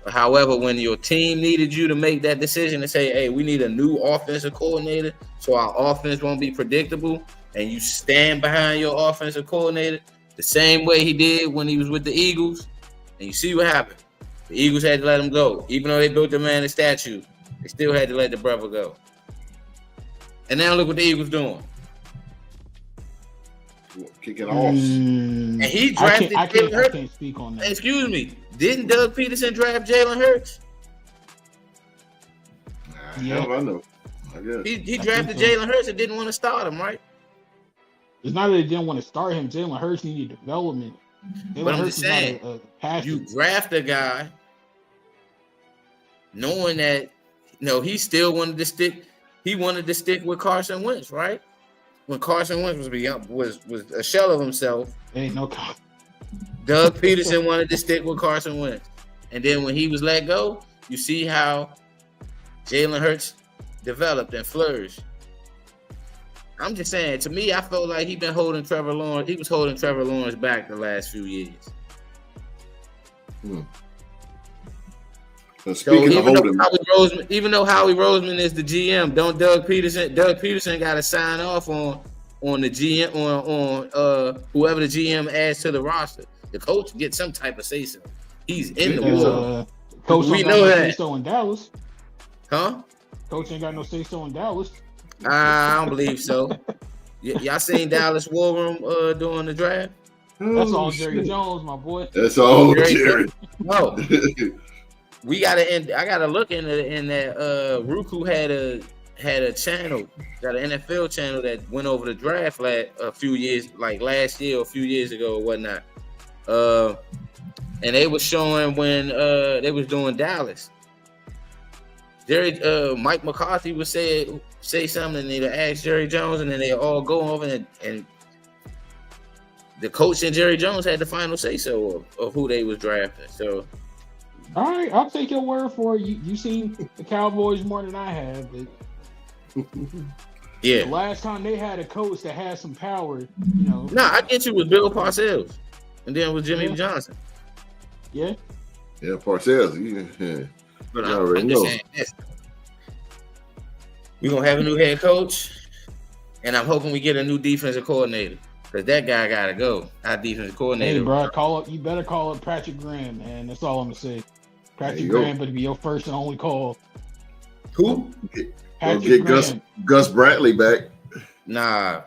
However, when your team needed you to make that decision and say, hey, we need a new offensive coordinator so our offense won't be predictable, and you stand behind your offensive coordinator the same way he did when he was with the Eagles, and you see what happened. The Eagles had to let him go. Even though they built the man a statue, they still had to let the brother go. And now look what the Eagles doing. Kicking off. And he drafted Jalen Hurts. I can't speak on that. Excuse me. Didn't Doug Peterson draft Jalen Hurts? Yeah, I know. I guess. He drafted Jalen Hurts and didn't want to start him, right? It's not that they didn't want to start him. Jalen Hurts needed development. But I'm just saying, you draft a guy knowing that, he still wanted to stick. He wanted to stick with Carson Wentz, right? When Carson Wentz was a shell of himself. Ain't no. Doug Peterson wanted to stick with Carson Wentz. And then when he was let go, you see how Jalen Hurts developed and flourished. I'm just saying, to me, I felt like he was holding Trevor Lawrence back the last few years. So even though Howie Roseman is the GM, Doug Peterson got to sign off on the GM on whoever the GM adds to the roster. The coach gets some type of say so. He's in the war. Coach we know that. So in Dallas, huh? Coach ain't got no say so in Dallas. I don't believe so. Y'all seen Dallas War Room during the draft? That's all Jerry Jones, my boy. That's all Jerry. No. We gotta I gotta look in that Roku had a channel, got an NFL channel that went over the draft a few years, like last year or a few years ago or whatnot. And they was showing when they was doing Dallas. Mike McCarthy would say something and they'd ask Jerry Jones, and then they all go over and the coach and Jerry Jones had the final say so of who they was drafting. So. All right, I'll take your word for it. You seen the Cowboys more than I have. But yeah. The last time they had a coach that had some power, I get you with Bill Parcells, and then with Jimmy Johnson. Yeah. Yeah, Parcells. Yeah. But I'm just saying this. We're gonna have a new head coach, and I'm hoping we get a new defensive coordinator. Because that guy gotta go. Our defensive coordinator. Hey, bro, you better call it Patrick Graham, man. That's all I'm gonna say. Patrick Graham better be your first and only call. Who? Get Gus Bradley back. Nah.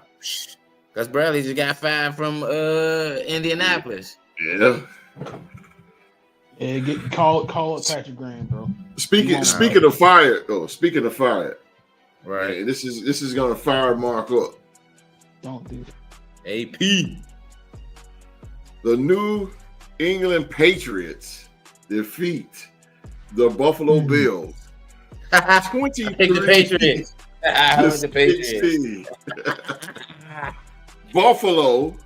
Gus Bradley just got fired from Indianapolis. Yeah. Yeah, call it Patrick Graham, bro. Speaking of fired, right? Hey, this is gonna fire Mark up. Don't do that. AP. The New England Patriots defeat the Buffalo Bills. 23 the Patriots. I heard the Patriots. Buffalo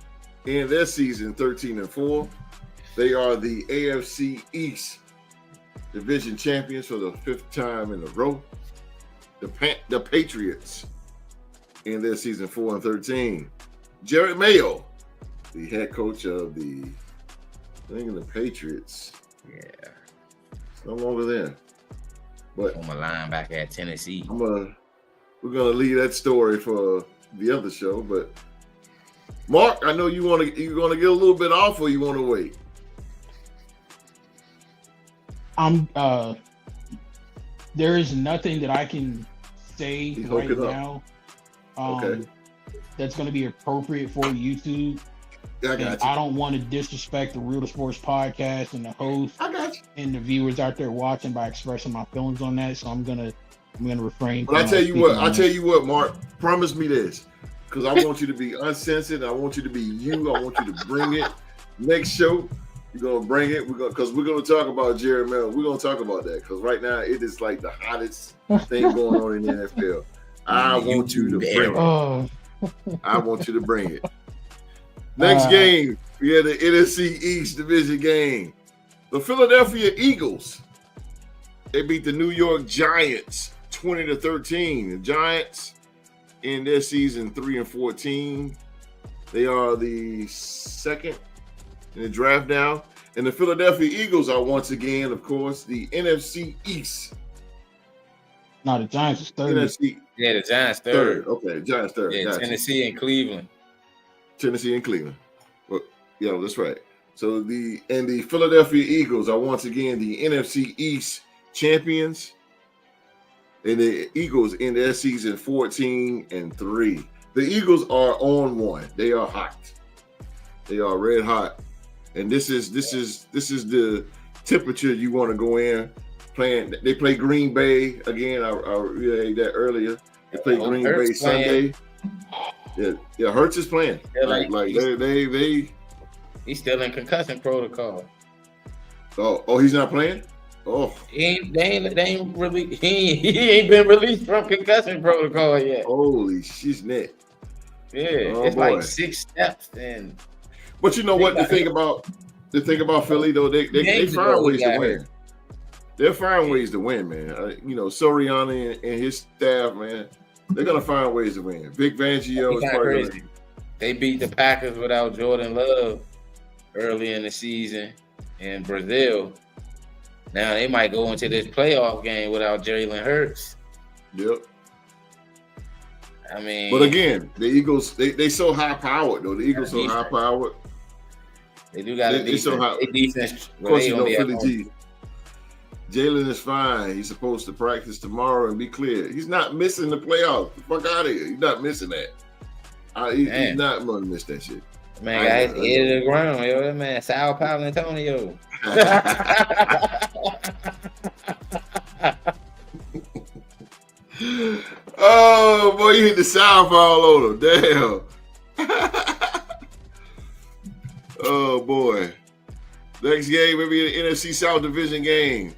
in their season 13-4. They are the AFC East division champions for the 5th time in a row. The Patriots in their season 4-13. Jared Mayo, the head coach of the New England Patriots. Yeah. It's no longer there. But I'm a linebacker at Tennessee. we're gonna leave that story for the other show. But Mark, I know you're gonna get a little bit off, or you want to wait? There is nothing that I can say right now. Okay. That's going to be appropriate for YouTube. I got you. I don't want to disrespect the Real to Sports podcast and the host and the viewers out there watching by expressing my feelings on that. So I'm gonna refrain. But I tell you what, Mark. Promise me this. because I want you to be uncensored. I want you to be you. I want you to bring it. Next show, you're gonna bring it. We're gonna talk about Jerry Mel. We're gonna talk about that because right now it is like the hottest thing going on in the NFL. I want you to bring it. I want you to bring it. Next game, we had the NFC East division game. The Philadelphia Eagles, they beat the New York Giants 20-13. The Giants in their season 3-14. They are the second in the draft now. And the Philadelphia Eagles are once again, of course, the NFC East. No, the Giants is third. Yeah, the Giants third. Okay, Giants third. Yeah, gotcha. Tennessee and Cleveland. Well, yeah, that's right. So the Philadelphia Eagles are once again the NFC East champions. And the Eagles in their season 14-3. The Eagles are on one. They are hot. They are red hot. And this is the temperature you want to go in playing. They play Green Bay again. I relayed that earlier. They play Green Bay Hurts Sunday. Yeah, Hurts is playing. He's still in concussion protocol. Oh, he's not playing? Oh, He ain't been released from concussion protocol yet. holy shit. Yeah, Oh, it's boy. like 6 steps. And But you know what? The thing about Philly though, they find ways to win. They'll find ways to win, man. Soriano and his staff, man, they're gonna find ways to win. Vic Fangio is probably crazy. They beat the Packers without Jordan Love early in the season in Brazil. Now they might go into this playoff game without Jalen Hurts. Yep. I mean, But again, the Eagles, they so high powered though. The Eagles so high powered. they do got a they so high. defense. Of course, Philly G. Jalen is fine. He's supposed to practice tomorrow and be clear. He's not missing the playoffs. The fuck out of here. He's not missing that. He's not going to miss that shit. Man, got his ear to the ground, yo. That man, Sal Palantonio. Oh, boy, you hit the South all over. Damn. Oh, boy. Next game will be the NFC South division game.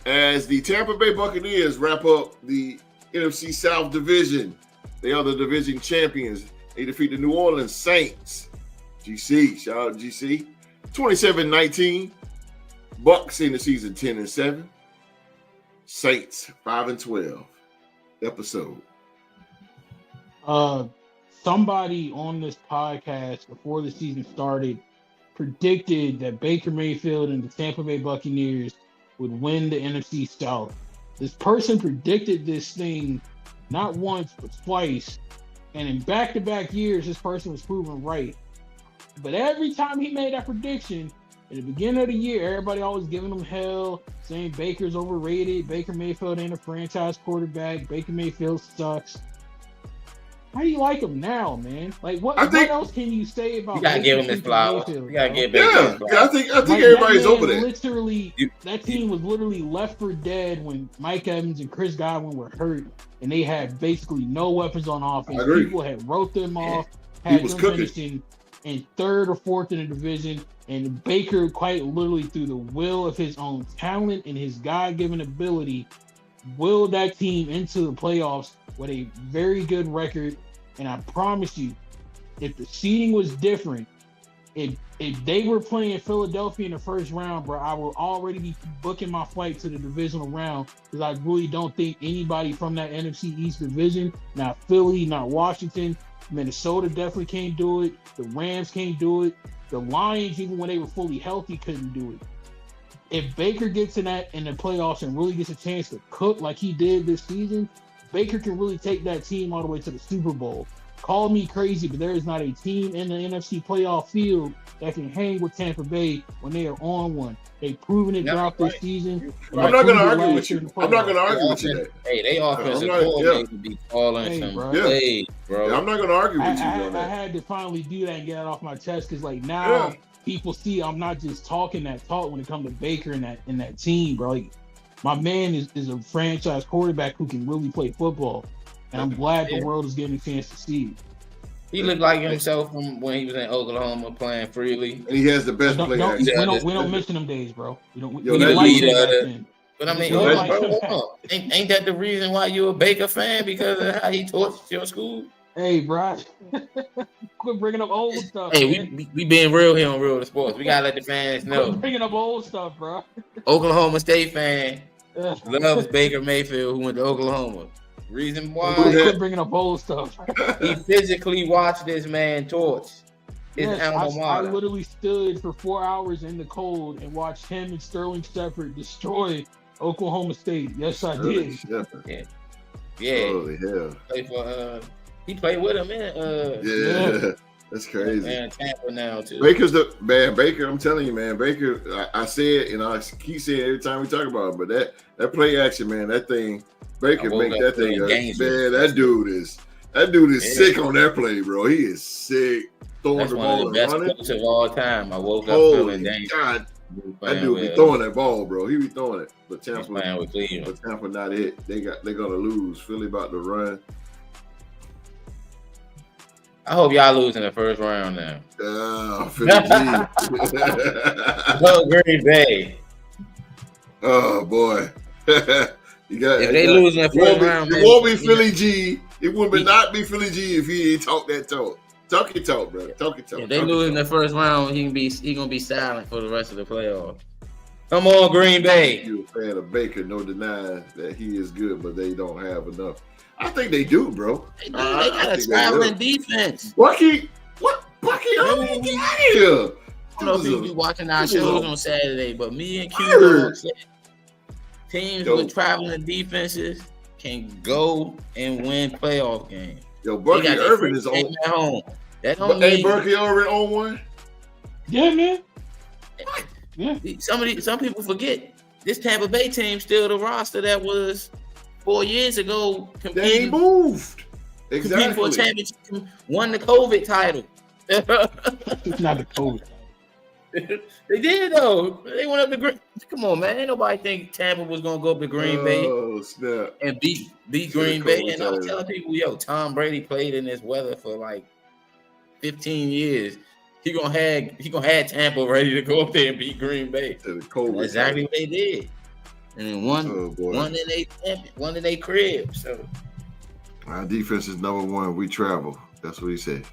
As the Tampa Bay Buccaneers wrap up the NFC South division. They are the division champions. They defeat the New Orleans Saints. GC, shout out to GC. 27-19. Bucks in the season 10-7. Saints 5-12. Episode. Somebody on this podcast before the season started predicted that Baker Mayfield and the Tampa Bay Buccaneers would win the NFC South. This person predicted this thing not once but twice, and in back-to-back years, this person was proven right. But every time he made that prediction, in the beginning of the year, everybody always giving him hell, saying Baker's overrated, Baker Mayfield ain't a franchise quarterback, Baker Mayfield sucks. How do you like him now, man? Like, what else can you say about? You gotta give him his flowers. You gotta give Baker his flowers. I think everybody's over that. Literally, that team was literally left for dead when Mike Evans and Chris Godwin were hurt, and they had basically no weapons on offense. People had wrote them off, had them finishing in third or fourth in the division, and Baker quite literally through the will of his own talent and his God-given ability, willed that team into the playoffs with a very good record. And I promise you, if the seeding was different, if they were playing Philadelphia in the first round, bro, I will already be booking my flight to the divisional round because I really don't think anybody from that NFC East division, not Philly, not Washington, Minnesota definitely can't do it. The Rams can't do it. The Lions, even when they were fully healthy, couldn't do it. If Baker gets in the playoffs and really gets a chance to cook like he did this season, Baker can really take that team all the way to the Super Bowl. Call me crazy, but there is not a team in the NFC playoff field that can hang with Tampa Bay when they are on one. They've proven it throughout this season. I'm not going to argue with you. I'm not going to argue with you. Hey, they offensive coordinator be calling some plays, bro. Yeah, I'm not going to argue with you on I that. had to finally do that and get it off my chest because, like, now people see I'm not just talking that talk when it comes to Baker and that team, bro. Like, my man is a franchise quarterback who can really play football, and I'm glad the world is getting a chance to see it. He looked like himself from when he was in Oklahoma playing freely. And he has the best play action. We don't mention them days, bro. We don't Yo, like leader, then. But I mean, Yo, hold on. Ain't that the reason why you a Baker fan? Because of how he torched your school? Hey, bro. Quit bringing up old stuff. Hey, we being real here on Real to Sports. We gotta let the fans know. Quit bringing up old stuff, bro. Oklahoma State fan loves Baker Mayfield, who went to Oklahoma. Reason why? Quit bringing up old stuff. He physically watched this man torch his alma mater. I literally stood for 4 hours in the cold and watched him and Sterling Shepard destroy Oklahoma State. Yes, I did. Yeah. Holy hell. He played with him in That's crazy. Man, Tampa now too. Baker's the man. Baker, I'm telling you, man. Baker, I say it, and I keep saying it every time we talk about it. But that play action, man, that thing, Baker make that thing. Man, that dude is sick on that play, bro. He is sick throwing the ball and running. That's best of all time. I woke up feeling dangerous. God, that dude be throwing that ball, bro. He be throwing it. But Tampa not it. They're gonna lose. Philly about to run. I hope y'all lose in the first round now. Philly G. Go Green Bay. Oh boy. If they lose in the first round, it won't be Philly G. It would not be Philly G if he ain't talk that talk. Talk your talk, bro. Talk your talk. If they lose in the first round, he gonna be silent for the rest of the playoffs. Come on, Green Bay. You're a fan of Baker, no denying that he is good, but they don't have enough. I think they do, bro. They got a traveling defense. Bucky, what? Bucky, get out of here. I don't know if you be watching our shows on Saturday, but me and Q said teams with traveling defenses can go and win playoff games. Yo, Bucky Irvin is on at home. That don't mean Bucky Irvin on one. Yeah, man. Yeah. Some people forget this Tampa Bay team still the roster that was 4 years ago. They moved. Exactly. Competing for a championship, won the COVID title. It's not the COVID. They did though. They went up to Green. Come on, man. Ain't nobody think Tampa was gonna go up to Green Bay and beat Green Bay. And I was telling people, yo, Tom Brady played in this weather for like 15 years. He gonna have Tampa ready to go up there and beat Green Bay. That's exactly what they did. And then one in their crib. So our defense is number one. We travel. That's what he said.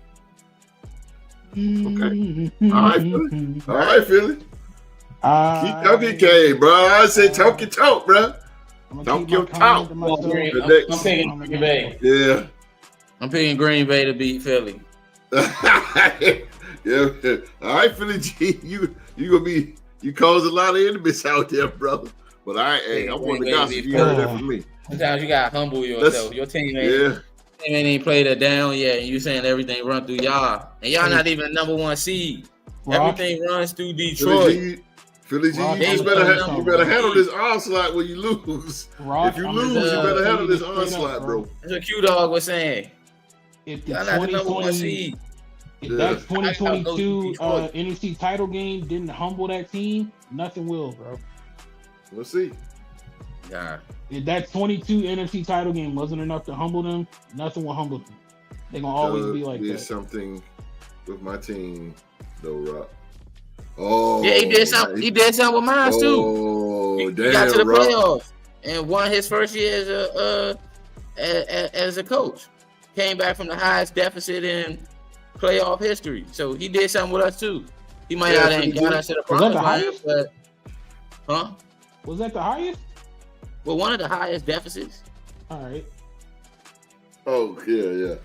Okay. All right, Philly. Keep talking, K, bro. I say talk your talk, bro. Talk your talk. I'm picking Green Bay. Yeah. I'm picking Green Bay to beat Philly. Yeah. All right, Philly G. You cause a lot of enemies out there, brother. But I want the gossip. You heard that from me. Sometimes you gotta humble yourself. Your team ain't played it down yet, and you saying everything run through y'all, and y'all not even number one seed. Everything runs through Detroit. Philly G, you better handle this onslaught when you lose. If you lose, you better handle this onslaught, bro. That's what Q Dog was saying. If the y'all not the number one seed. If that 2022 NFC title game didn't humble that team, nothing will, bro. We'll see. Yeah. If that 22 NFC title game wasn't enough to humble them, nothing will humble them. They're gonna always be like that. Something with my team, though, Rock. Oh, yeah, he did something. He did something with mine too. Oh, he got to the playoffs and won his first year as a coach. Came back from the highest deficit in playoff history. So he did something with us too. He might not have got us to the promised land, but was that the highest? Well, one of the highest deficits. All right. Oh yeah.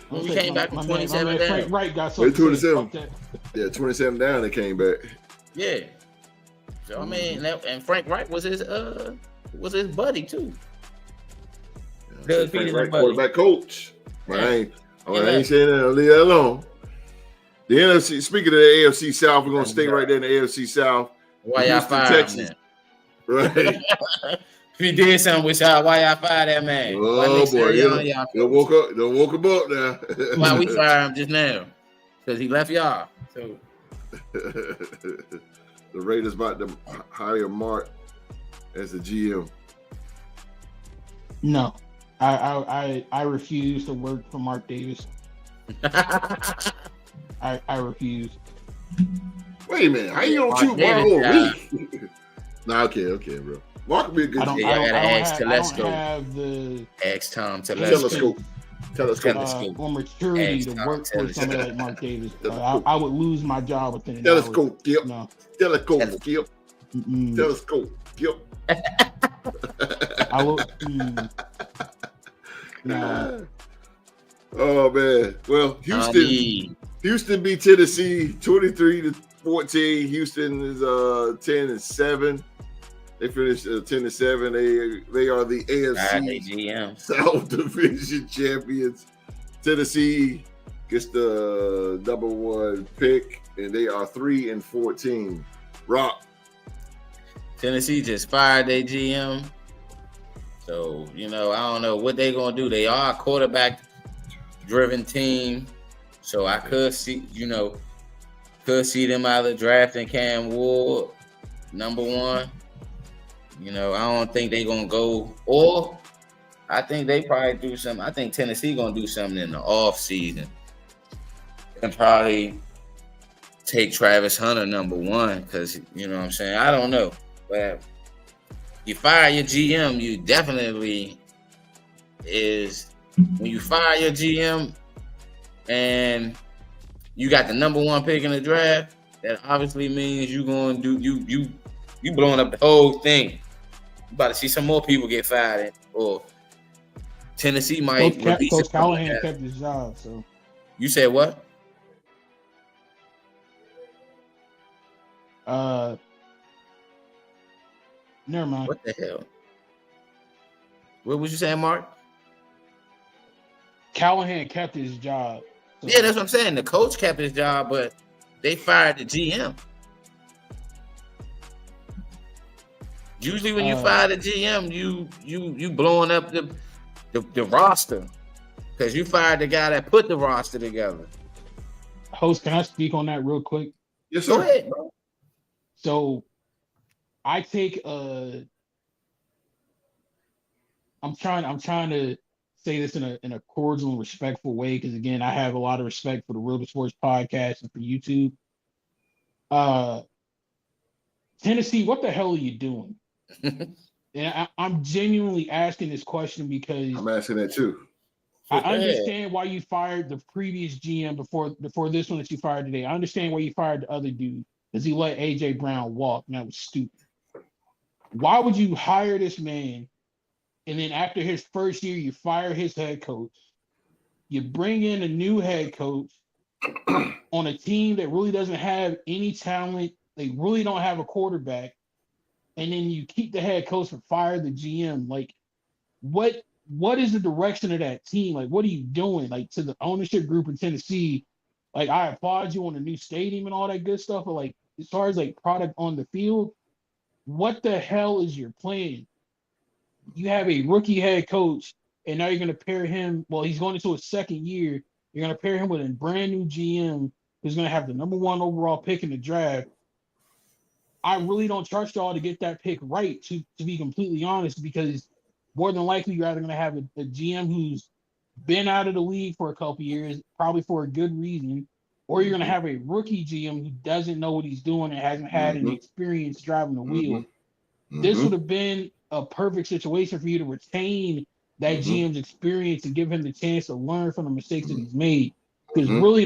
When we came back from 27 down. Frank Wright got so 27. Yeah, 27 down. They came back. Yeah. So I mean, and Frank Wright was his buddy too. Yeah, Frank Wright, quarterback coach. But I ain't saying that. I'll leave that alone. The NFC. Speaking of the AFC South, we're gonna stay right there in the AFC South. Why y'all fired him? Right. If he did something with y'all, why y'all fired that man? Oh boy, Don't woke him up now. Why we fired him just now? Because he left y'all. So the Raiders about to hire Mark as a GM. No, I refuse to work for Mark Davis. I refuse. Wait a minute. How you gonna Mark choose Davis, Mark over me? Nah, okay, bro. Mark would be a good I GM. don't have the Ask Tom Telescope. or maturity Ask to Tom work for somebody like Mark Davis. I would lose my job within an Telescope, hour. Skip. No. Telescope, Skip. Mm-mm. Telescope, Skip. I will. Nah. Oh man. Well, Houston beat Tennessee 23-14. Houston is 10-7. They finished 10-7. They are the AFC South Division champions. Tennessee gets the number 1 pick, and they are 3-14. Rock. Tennessee just fired their GM. So, I don't know what they're going to do. They are a quarterback-driven team. So I could see them either drafting Cam Ward, number 1. I don't think they're going to go. Or I think they probably do something. I think Tennessee going to do something in the offseason. And probably take Travis Hunter number 1 because, you know what I'm saying? I don't know. But you fire your GM, you definitely when you fire your GM and you got the number 1 pick in the draft, that obviously means you going to do you blowing up the whole thing. You about to see some more people get fired, or Tennessee might. Coach Callahan kept his job. So you said what? Never mind. What the hell? What was you saying, Mark? Callahan kept his job. So. Yeah, that's what I'm saying. The coach kept his job, but they fired the GM. Usually, when you fire the GM, you blowing up the roster because you fired the guy that put the roster together. Host, can I speak on that real quick? Yes, sir. Go ahead, bro. So, I take I'm trying to say this in a cordial and respectful way because again, I have a lot of respect for the Real to Sports podcast and for YouTube. Tennessee, what the hell are you doing? And I'm genuinely asking this question because I'm asking that too. I understand why you fired the previous GM before this one that you fired today. I understand why you fired the other dude because he let AJ Brown walk, and that was stupid. Why would you hire this man, and then after his first year, you fire his head coach? You bring in a new head coach on a team that really doesn't have any talent. They really don't have a quarterback. And then you keep the head coach and fire the GM. Like, what is the direction of that team? Like, what are you doing? Like, to the ownership group in Tennessee, like, I applaud you on the new stadium and all that good stuff, but like, as far as like product on the field, what the hell is your plan? You have a rookie head coach, and now you're going to pair him. Well, he's going into his second year. You're going to pair him with a brand new GM who's going to have the number 1 overall pick in the draft. I really don't trust y'all to get that pick right, to be completely honest, because more than likely you're either going to have a GM who's been out of the league for a couple years, probably for a good reason, or you're going to have a rookie GM who doesn't know what he's doing and hasn't had any experience driving the wheel. This would have been a perfect situation for you to retain that GM's experience and give him the chance to learn from the mistakes that he's made. Because really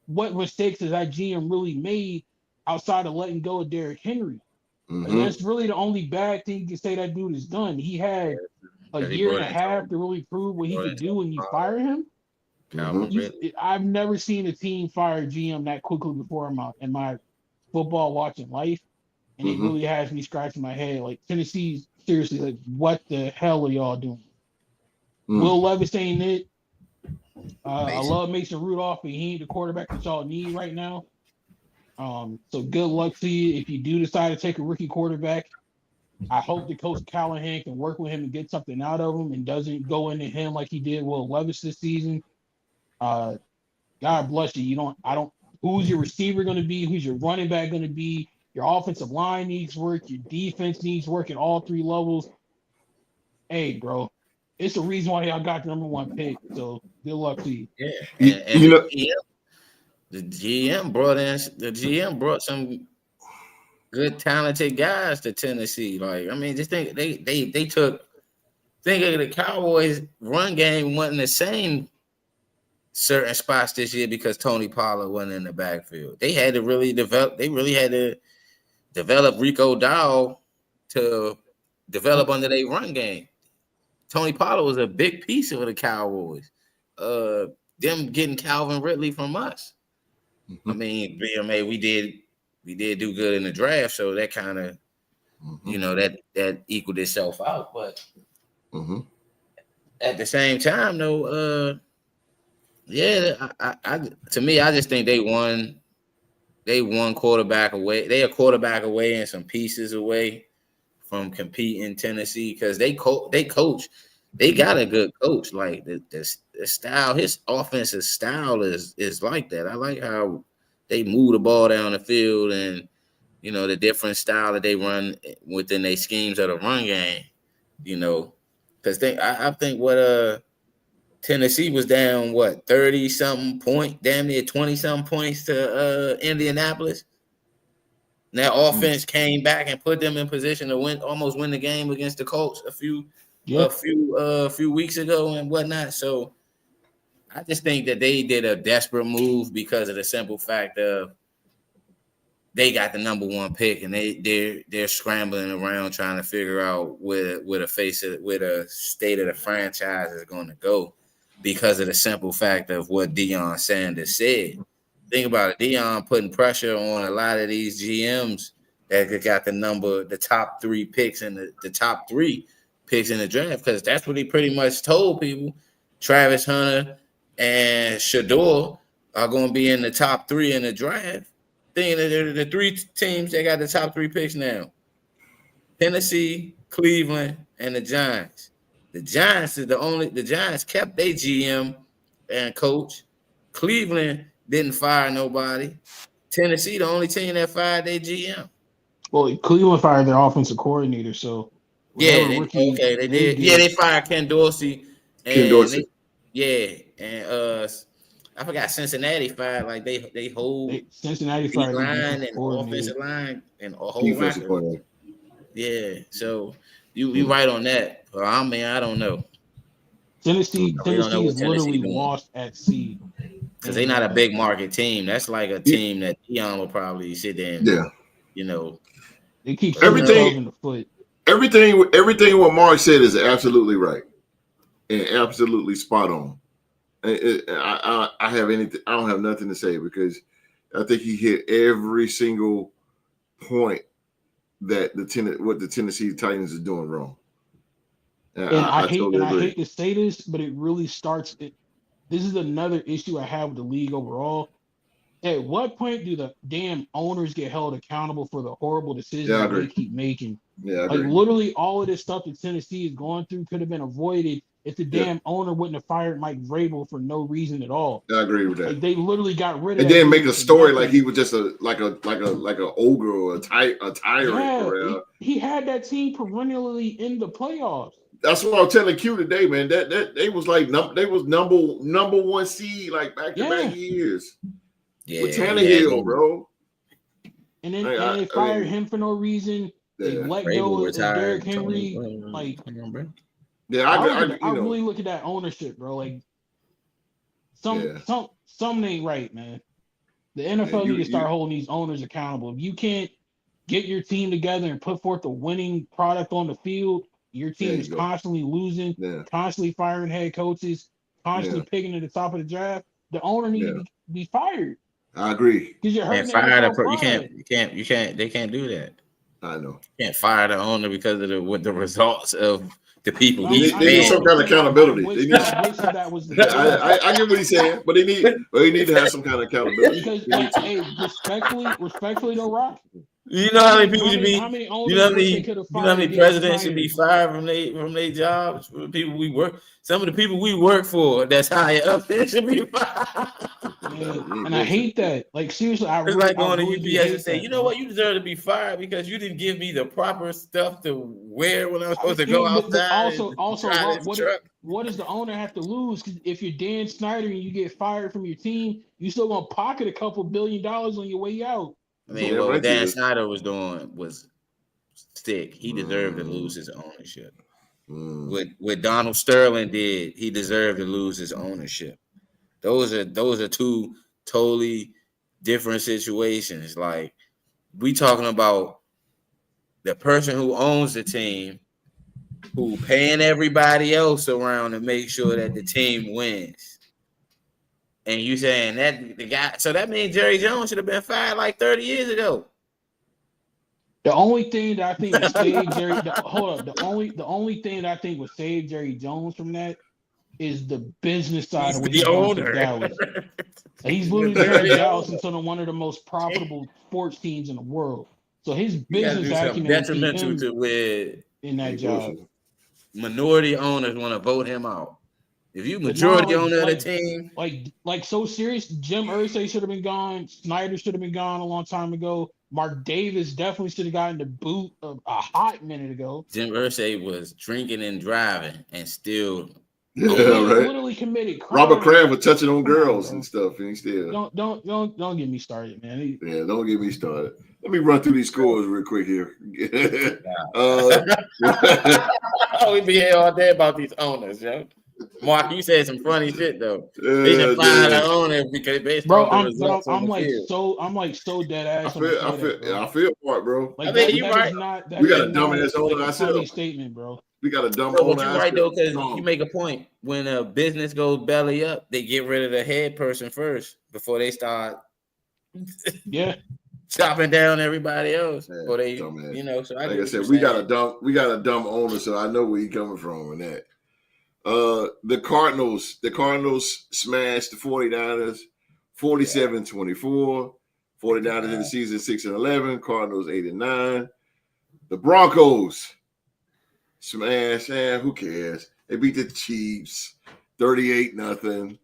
what mistakes has that GM really made outside of letting go of Derrick Henry? Like, that's really the only bad thing you can say that dude has done. He had a year and a half to really prove what he could do when you fire him. I've never seen a team fire a GM that quickly before in my football watching life. And it really has me scratching my head. Like, Tennessee's seriously, like, what the hell are y'all doing? Will Levis ain't it. I love Mason Rudolph, but he ain't the quarterback that y'all need right now. So good luck to you if you do decide to take a rookie quarterback. I hope that Coach Callahan can work with him and get something out of him and doesn't go into him like he did Will Levis this season. God bless you. Who's your receiver going to be? Who's your running back going to be? Your offensive line needs work. Your defense needs work at all 3 levels. Hey, bro, it's the reason why y'all got the number 1 pick. So good luck to you. Yeah, and You know, the GM brought some good talented guys to Tennessee. Like, I mean, just think they took. Think of the Cowboys' run game wasn't the same certain spots this year because Tony Pollard wasn't in the backfield. They had to really develop. They really had to develop Rico Dowell to develop under their run game. Tony Pollard was a big piece of the Cowboys. Them getting Calvin Ridley from us. I mean, BMA, we did do good in the draft, so that kind of, that equaled itself out. But at the same time, though, to me, I just think they won. They one quarterback away. They a quarterback away and some pieces away from competing Tennessee because they coach. They got a good coach. Like the style, his offensive style is like that. I like how they move the ball down the field and the different style that they run within their schemes of the run game. Because I think what Tennessee was down 30-something point, damn near 20-something points to Indianapolis. And that offense came back and put them in position to almost win the game against the Colts a few weeks ago and whatnot. So I just think that they did a desperate move because of the simple fact of they got the number 1 pick and they're scrambling around trying to figure out where the state of the franchise is going to go because of the simple fact of what Deion Sanders said. Think about it. Deion putting pressure on a lot of these GMs that got the top 3 picks and the top 3 picks in the draft because that's what he pretty much told people. Travis Hunter and Shador are going to be in the top 3 in the draft. Thinking that the 3 teams that got the top 3 picks now: Tennessee, Cleveland, and the Giants. The Giants kept their GM and coach. Cleveland didn't fire nobody. Tennessee, the only team that fired their GM. Well, Cleveland fired their offensive coordinator, so they did. Yeah, they fired Ken Dorsey. I forgot Cincinnati fired they hold Cincinnati fired line and offensive line and a whole record. Yeah, so you right on that. But I mean, I don't know. Tennessee is literally lost at sea because they're not a big market team. That's like a team that Deion will probably sit there and they keep everything in the foot. Everything what Mark said is absolutely right and absolutely spot on. I don't have nothing to say because I think he hit every single point that what the Tennessee Titans is doing wrong. And I hate to say this, but it really starts. This is another issue I have with the league overall. At what point do the damn owners get held accountable for the horrible decisions they keep making? Literally all of this stuff that Tennessee is going through could have been avoided if the damn owner wouldn't have fired Mike Vrabel for no reason at all. I agree with that. They literally got rid of. And then make a story like he was just like a ogre or a tyrant. Yeah, he had that team perennially in the playoffs. That's what I was telling Q today, man. That they was number 1 seed like back to back years. Yeah, with Tannehill, bro. And then they fired him for no reason. They let go of Derrick Henry. I really look at that ownership, bro. Like something ain't right, man. The NFL need to start holding these owners accountable. If you can't get your team together and put forth a winning product on the field, your team is constantly losing, constantly firing head coaches, constantly picking at the top of the draft. The owner needs to be fired. I agree. Because you're hurting. You can't. They can't do that. I know. You can't fire the owner because of the results of the people. They need some kind of accountability. I get what he's saying, but they need to have some kind of accountability. Because respectfully, though, Rock. You know how many people should be? You know how many presidents should be fired from their jobs? Some of the people we work for that's higher up there should be fired. And I hate that. Like seriously, It's like going to really UPS and say, that, you know what, you deserve to be fired because you didn't give me the proper stuff to wear when I was supposed to go outside. What does the owner have to lose? Because if you're Dan Snyder and you get fired from your team, you still gonna pocket a couple $1 billion on your way out. I mean, what Dan Snyder was doing was sick. He deserved to lose his ownership. What Donald Sterling did, he deserved to lose his ownership. Those are two totally different situations. Like, we talking about the person who owns the team, who paying everybody else around to make sure that the team wins. And you saying that the guy, so that means Jerry Jones should have been fired like 30 years ago. The only thing that I think would save Jerry, the only thing that I think would save Jerry Jones from that is the business side of what he's doing for Dallas. He's literally turned Dallas into one of the most profitable sports teams in the world. So his business acumen detrimental to where in that job. Minority owners want to vote him out. If you majority owner of the team, like so serious, Jim Irsay should have been gone. Snyder should have been gone a long time ago. Mark Davis definitely should have gotten the boot a hot minute ago. Jim Irsay was drinking and driving and still literally committed crime. Robert Kraft was touching on girls and stuff, and he still don't get me started, man. Don't get me started. Let me run through these scores real quick here. We be here all day about these owners, yo. Mark, you said some funny shit though. They should fire the owner because based on the results on the field. I'm like so dead ass. I feel Mark, bro. Like, I mean, you right. We got a dumbass owner ourselves. Statement, bro. We got a dumb owner. You're right though, because you make a point. When a business goes belly up, they get rid of the head person first before they start. Chopping down everybody else. Or they, So like I said, we got a dumb owner, so I know where he's coming from in that. The Cardinals smashed the 49ers 47-24. 49ers in the season 6-11, Cardinals 8-9. The Broncos smashed, who cares? They beat the Chiefs 38-0.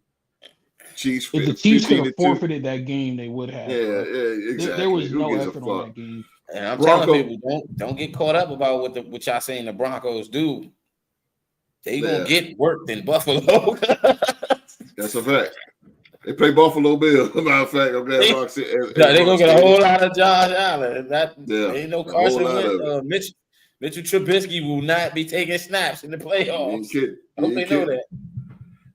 Chiefs. If the Chiefs could have forfeited that game, they would have. Yeah, exactly. There was no effort on that game. And I'm telling people, don't get caught up about what y'all saying the Broncos do. They gonna get worked in Buffalo. That's a fact. They play Buffalo Bills. Matter of fact, they gonna get a whole lot of Josh Allen. Ain't no Carson Wentz. Mitchell Trubisky will not be taking snaps in the playoffs. I hope they know that.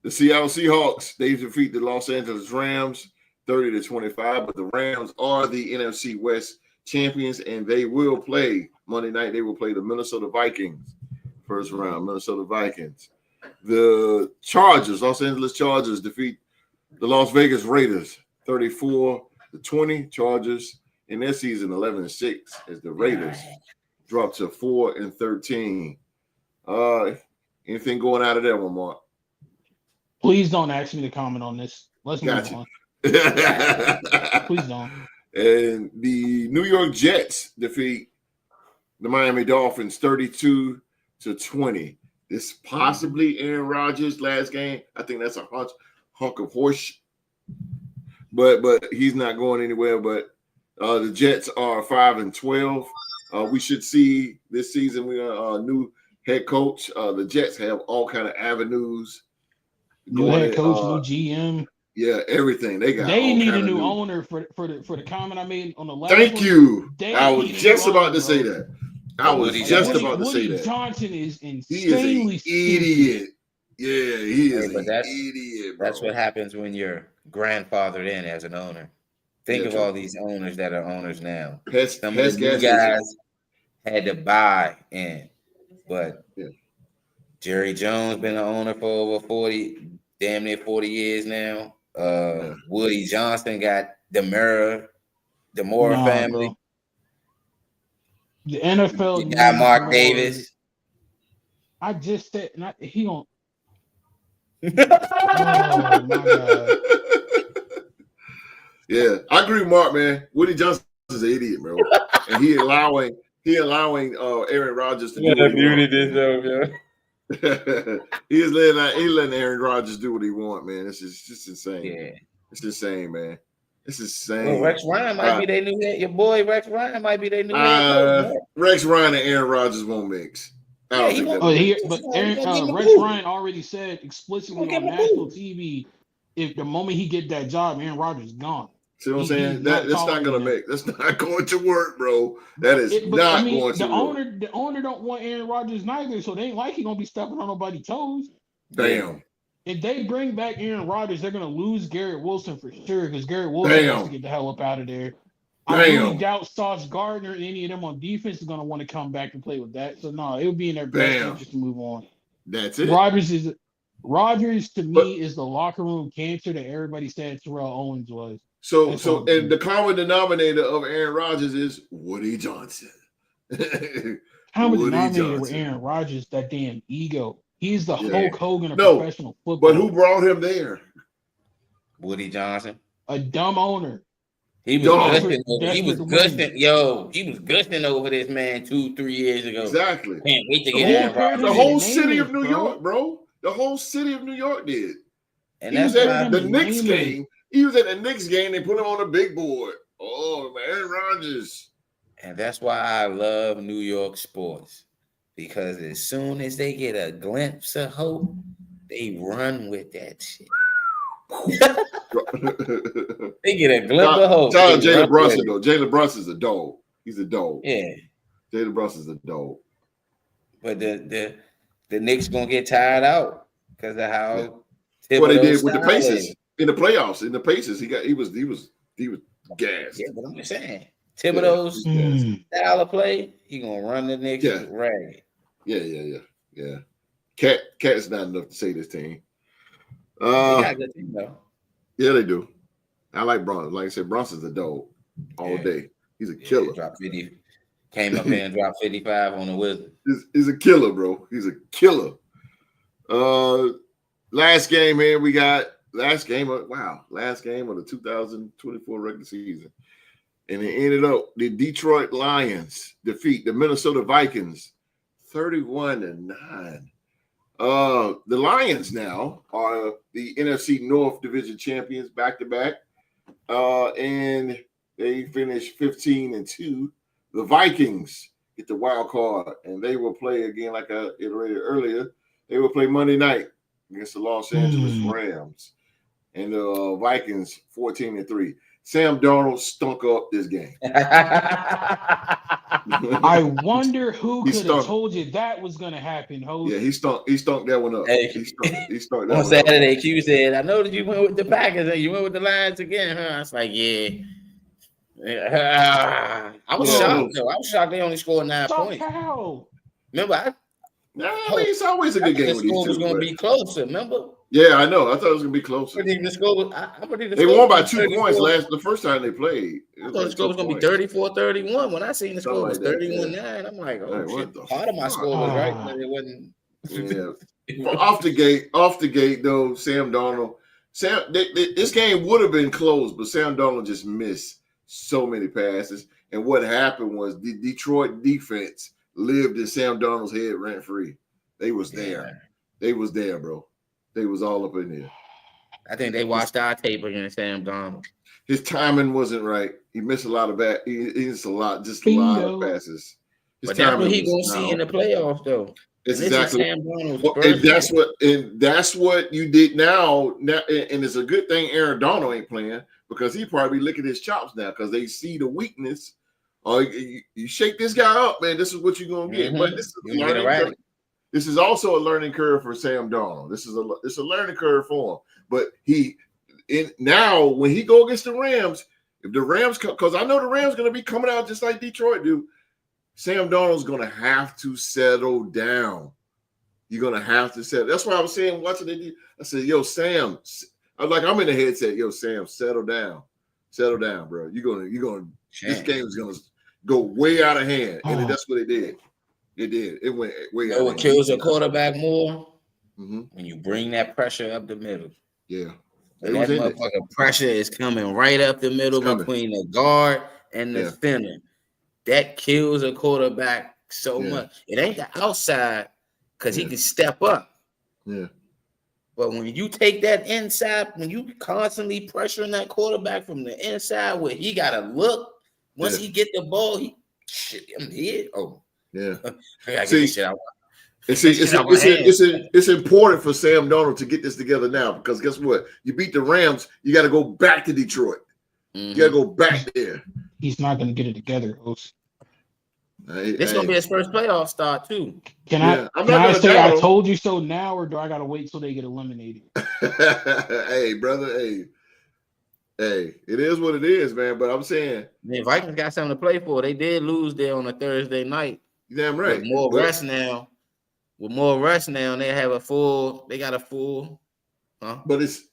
The Seattle Seahawks, they defeat the Los Angeles Rams 30-25, but the Rams are the NFC West champions, and they will play Monday night. They will play the Minnesota Vikings. First round, Minnesota Vikings. The Los Angeles Chargers defeat the Las Vegas Raiders 34-20. Chargers in their season 11-6 as the Raiders drop to 4-13. Anything going out of that one, Mark? Please don't ask me to comment on this. Let's move on. Please don't. And the New York Jets defeat the Miami Dolphins 32-20. This possibly Aaron Rodgers' last game. I think that's a hunk of horse. But he's not going anywhere. But the Jets are 5-12. We should see this season we are a new head coach. The Jets have all kind of avenues. New head coach, new GM. Yeah, everything. They need a new owner for the comment I made on the last Thank one. you. I was just about to say that. Woody Johnson is insanely idiot. Yeah, he is an idiot, bro. That's what happens when you're grandfathered in as an owner. Think of all these owners that are owners now. Some of the new guys had to buy in, but Jerry Jones been an owner for over damn near 40 years now. Woody Johnson got the Mora family. Bro. The NFL. You got Mark Davis. I just said he don't. Oh my God. Yeah, I agree with Mark, man. Woody Johnson is an idiot, bro. And he allowing Aaron Rodgers to do what he wants. He's letting Aaron Rodgers do what he wants, man. It's just insane. Yeah. It's insane, man. It's insane. Well, Rex Ryan might be their new head. Your boy Rex Ryan might be their new head coach. Rex Ryan and Aaron Rodgers won't mix. But Rex Ryan already said explicitly on national TV, if the moment he get that job, Aaron Rodgers is gone. See what I'm saying? That's not gonna make. That's not going to work, bro. That is not going to work. The owner don't want Aaron Rodgers neither, so they ain't like he gonna be stepping on nobody's toes. Damn. If they bring back Aaron Rodgers, they're gonna lose Garrett Wilson for sure because Garrett Wilson has to get the hell up out of there. I really doubt Sauce Gardner and any of them on defense is gonna want to come back and play with that. So no, it would be in their best interest to move on. That's it. Rodgers to me is the locker room cancer that everybody said Terrell Owens was. So and the common denominator of Aaron Rodgers is Woody Johnson. Common denominator with Aaron Rodgers, that damn ego. He's the Hulk Hogan of professional football. But who brought him there? Woody Johnson. A dumb owner. He was gushing. He was gushing over this man 2-3 years ago. Exactly. Can't wait to get Aaron. The whole city of New York, bro. The whole city of New York did. And he was at the Knicks game. He was at the Knicks game. They put him on the big board. Oh, man, Aaron Rodgers. And that's why I love New York sports. Because as soon as they get a glimpse of hope, they run with that shit. They get a glimpse of hope. Tell Jalen Brunson, though. Jalen Brunson's a dog. He's a dog. Yeah. Jalen Brunson's a dog. But the Knicks going to get tired out because of how what they did with the Pacers in the playoffs. In the Pacers, he was gassed. Yeah, but I'm just saying. Thibodeau's style of play, he gonna run the Knicks ragged. Yeah. Cat's not enough to say this team. They got a good team though. Yeah, they do. I like Bronson. Like I said, Bronson's a dog all day. He's a killer. Dropped 50. Came up here and dropped 55 on the Wizards. He's a killer, bro. He's a killer. Last game, man. We got last game of the 2024 regular season. And it ended up the Detroit Lions defeat the Minnesota Vikings 31-9. The Lions now are the NFC North Division champions back-to-back. And they finished 15-2. The Vikings get the wild card, and they will play again, like I iterated earlier. They will play Monday night against the Los Angeles Rams. And the Vikings 14-3. Sam Darnold stunk up this game. I wonder who could have told you that was going to happen, Jose. Yeah, he stunk that one up. Hey, he stunk that on one Saturday, up. Q said, I know that you went with the Packers and you went with the Lions again, huh? I was like, yeah. I was shocked, though. I was shocked they only scored 9 points. How? Remember, it's always a good game with these two. The score was going to be closer, remember? Yeah, I know. I thought it was going to be closer. They won by 2 points the first time they played. I thought the score was going to be 34-31. When I seen the score was 31-9, I'm like, oh, shit. Part of my score was right, but it wasn't. Yeah. Off the gate, though, Sam Darnold. This game would have been close, but Sam Darnold just missed so many passes. And what happened was the Detroit defense lived in Sam Darnold's head rent-free. They was there. Yeah. They was there, bro. They was all up in there. I think they watched our tape against Sam Darnold. His timing wasn't right. He missed a lot of He missed a lot of passes. But that's what he gonna see in the playoffs, though. It's exactly. Sam and that's what you did now. And it's a good thing Aaron Donald ain't playing because he probably licking his chops now because they see the weakness. Oh, you shake this guy up, man. This is what you're gonna get. But this is learning curve. This is also a learning curve for Sam Darnold. It's a learning curve for him. But now when he go against the Rams, if the Rams come, because I know the Rams going to be coming out just like Detroit do, Sam Darnold's going to have to settle down. You're going to have to settle. That's why I was saying watching it. I said, "Yo, Sam," I'm in the headset. "Yo, Sam, settle down, bro. You're gonna. This game is going to go way out of hand," and that's what it did. It did. It went way out. What kills a quarterback more? When you bring that pressure up the middle. Yeah. And that motherfucking pressure is coming right up the middle between the guard and the center. That kills a quarterback so much. It ain't the outside because he can step up. Yeah. But when you take that inside, when you constantly pressuring that quarterback from the inside, where he gotta look once he get the ball, I'm here. Oh, yeah. I gotta get this shit out. It's important for Sam Darnold to get this together now because guess what? You beat the Rams, you got to go back to Detroit. You got to go back there. He's not going to get it together, Host. This gonna be his first playoff start too. Can I say I told you so now, or do I gotta wait till they get eliminated? Hey, brother, hey, it is what it is, man. But I'm saying the Vikings got something to play for. They did lose there on a Thursday night. Damn right. With more rest now, they have a full. They got a full. Huh? But it's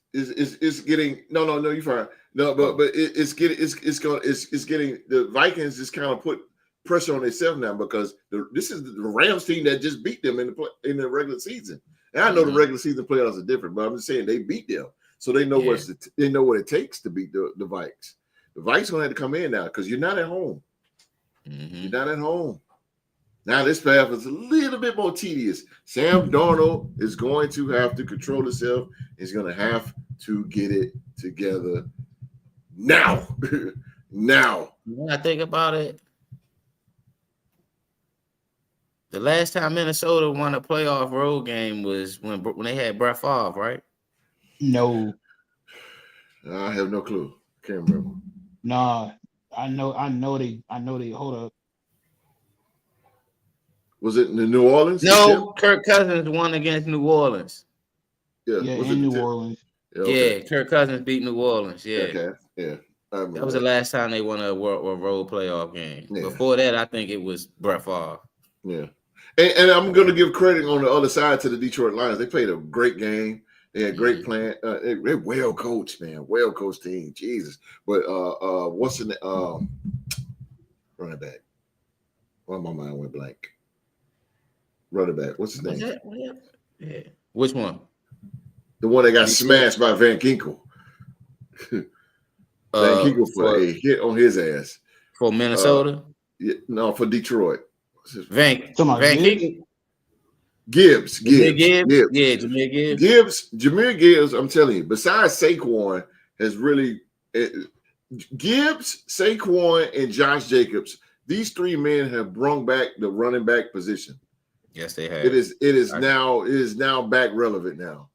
getting no. You're fine. No, but it's getting the Vikings just kind of put pressure on themselves now because this is the Rams team that just beat them in the regular season. And I know the regular season playoffs are different, but I'm just saying they beat them, so they know they know what it takes to beat the Vikes. The Vikes gonna have to come in now because you're not at home. You're not at home. Now this path is a little bit more tedious. Sam Darnold is going to have to control himself. He's going to have to get it together now. Now. When I think about it, the last time Minnesota won a playoff road game was when they had Brett Favre, right? No. I have no clue. Can't remember. Nah, I know they hold up. Was it in the New Orleans? No, Kirk Cousins won against New Orleans. Yeah, in New Orleans. Yeah, Kirk Cousins beat New Orleans. Yeah. Okay. Yeah. That was the last time they won a road playoff game. Yeah. Before that, I think it was Brett Favre. Yeah. And I'm going to give credit on the other side to the Detroit Lions. They played a great game. They had great plan. They're well coached, man. Well coached team. Jesus. But what's the running back? Well, my mind went blank. Running back. What's his name? Yeah. Which one? The one that got smashed by Van Ginkel. Van Ginkel for a hit on his ass. For Minnesota? For Detroit. Van Ginkel. Gibbs. Yeah, Jahmyr Gibbs. Jahmyr Gibbs, I'm telling you, besides Saquon, has really Gibbs, Saquon, and Josh Jacobs, these three men have brought back the running back position. Yes, they have. It is now back relevant now.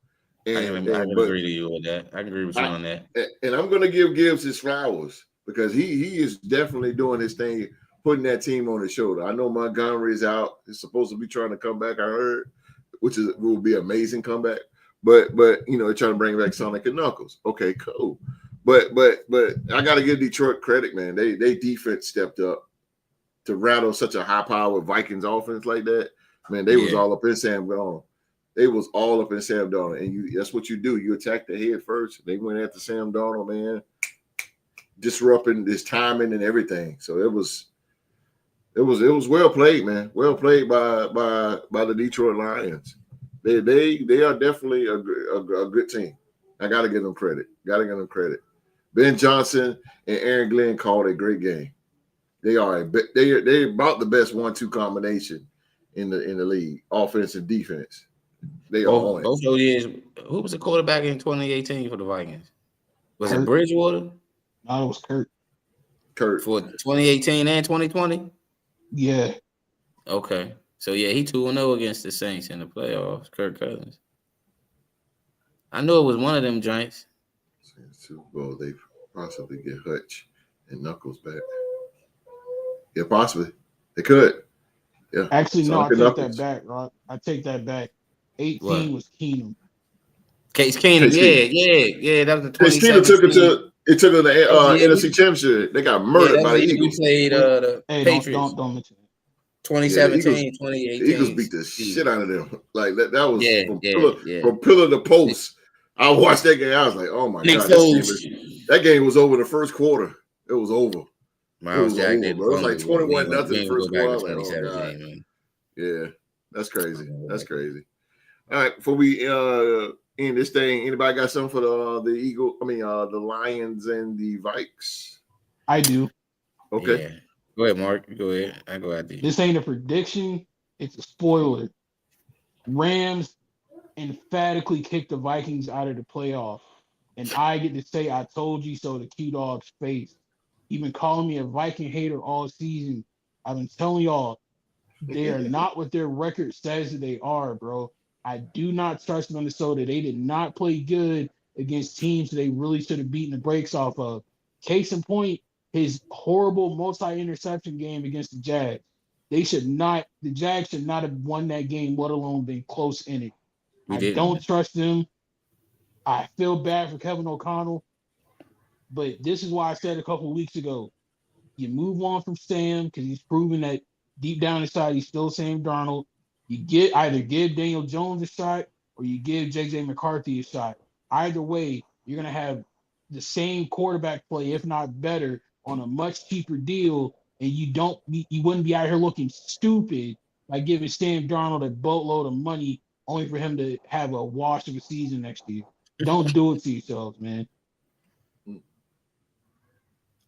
And, I can agree to you with that. I can agree with you on that. And I'm going to give Gibbs his flowers because he is definitely doing his thing, putting that team on his shoulder. I know Montgomery is out. He's supposed to be trying to come back, I heard, which will be an amazing comeback. But they're trying to bring back Sonic and Knuckles. Okay, cool. But I got to give Detroit credit, man. They defense stepped up to rattle such a high-powered Vikings offense like that. Man, they was all up in Sam Darnold. They was all up in Sam Darnold, and that's what you do. You attack the head first. They went after Sam Darnold, man, disrupting his timing and everything. So it was well played, man. Well played by the Detroit Lions. They are definitely a good team. I got to give them credit. Ben Johnson and Aaron Glenn called a great game. They're about the best 1-2 combination in the league, offense and defense. They are on it. Both those years, who was the quarterback in 2018 for the Vikings? Was it Bridgewater? No, it was Kurt. For 2018 and 2020? Yeah. Okay. So, he 2-0 against the Saints in the playoffs, Kirk Cousins. I knew it was one of them joints. Super Bowl, they possibly get Hutch and Knuckles back. Yeah, possibly. They could. Yeah. Actually, no, I take that back, Rob. I take that back. 18 was Keenum. Case Keenum, yeah. That was the 2017. Case Keenum took it to the NFC Championship. They got murdered by the Eagles. We played the Patriots. Don't mention it. 2017, 2018. Eagles beat the shit out of them. Like that was from pillar to post. I watched that game. I was like, oh my God. That game was over the first quarter. It was over. Miles Jack did. It was like 21-0 the first quarter. Like, oh God. Yeah, that's crazy. That's crazy. All right, before we end this thing, anybody got something for the Lions and the Vikes? I do. Okay. Yeah. Go ahead, Mark. Go ahead. I go after you. This ain't a prediction. It's a spoiler. Rams emphatically kicked the Vikings out of the playoff. And I get to say, I told you so to Q-Dog's face. You've been calling me a Viking hater all season. I've been telling y'all, they are not what their record says that they are, bro. I do not trust Minnesota. They did not play good against teams they really should have beaten the brakes off of. Case in point, his horrible multi-interception game against the Jags. The Jags should not have won that game, let alone been close in it. Don't trust them. I feel bad for Kevin O'Connell, but this is why I said a couple of weeks ago, you move on from Sam because he's proven that deep down inside he's still Sam Darnold. You either give Daniel Jones a shot or you give J.J. McCarthy a shot. Either way, you're going to have the same quarterback play, if not better, on a much cheaper deal, and you wouldn't be out here looking stupid by giving Sam Darnold a boatload of money only for him to have a wash of a season next year. Don't do it to yourselves, man.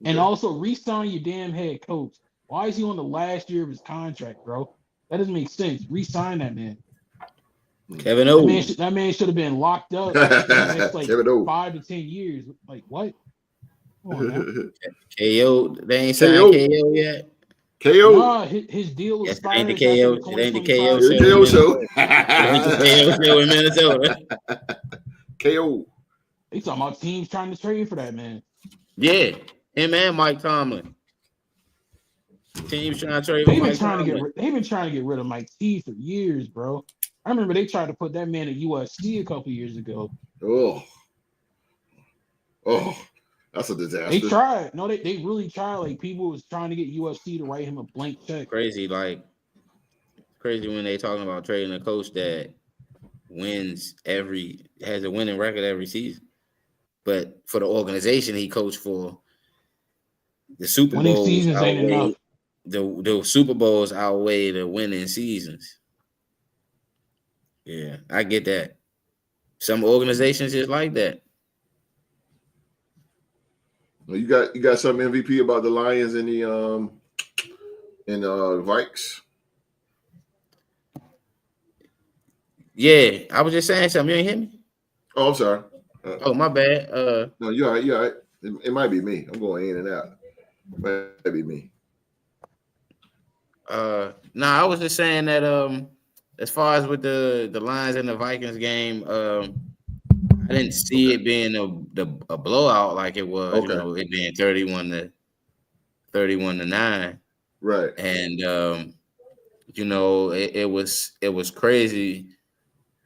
And also, re-sign your damn head coach. Why is he on the last year of his contract, bro? That doesn't make sense. Re-sign that man. Kevin O. That man should have been locked up for the next 5 to 10 years. Like, what? Come on, man. KO. They ain't signed KO yet. KO. Nah, his deal was it ain't the KO. It ain't the KO show. KO show. It ain't the KO show in Minnesota. KO. They talking about teams trying to trade for that man. Yeah, him and Mike Tomlin. Teams trying to trade for Mike Tomlin. They've been trying to get rid of Mike T for years, bro. I remember they tried to put that man at USC a couple years ago. Oh, that's a disaster. They tried. No, they really tried. Like, people was trying to get USC to write him a blank check. Crazy when they talking about trading a coach that has a winning record every season. But for the organization he coached for, the Super Bowls winning seasons ain't enough. The Super Bowls outweigh the winning seasons. Yeah, I get that. Some organizations just like that. Well, you got some MVP about the Lions and the Vikes. Yeah, I was just saying something. You ain't hear me? Oh, I'm sorry. Oh, my bad. No, you're all right. You're all right. It might be me. I'm going in and out. It might be me. I was just saying that as far as with the Lions and the Vikings game, I didn't see it being a blowout like it was. Okay. You know, it being 31-9. Right. And it was crazy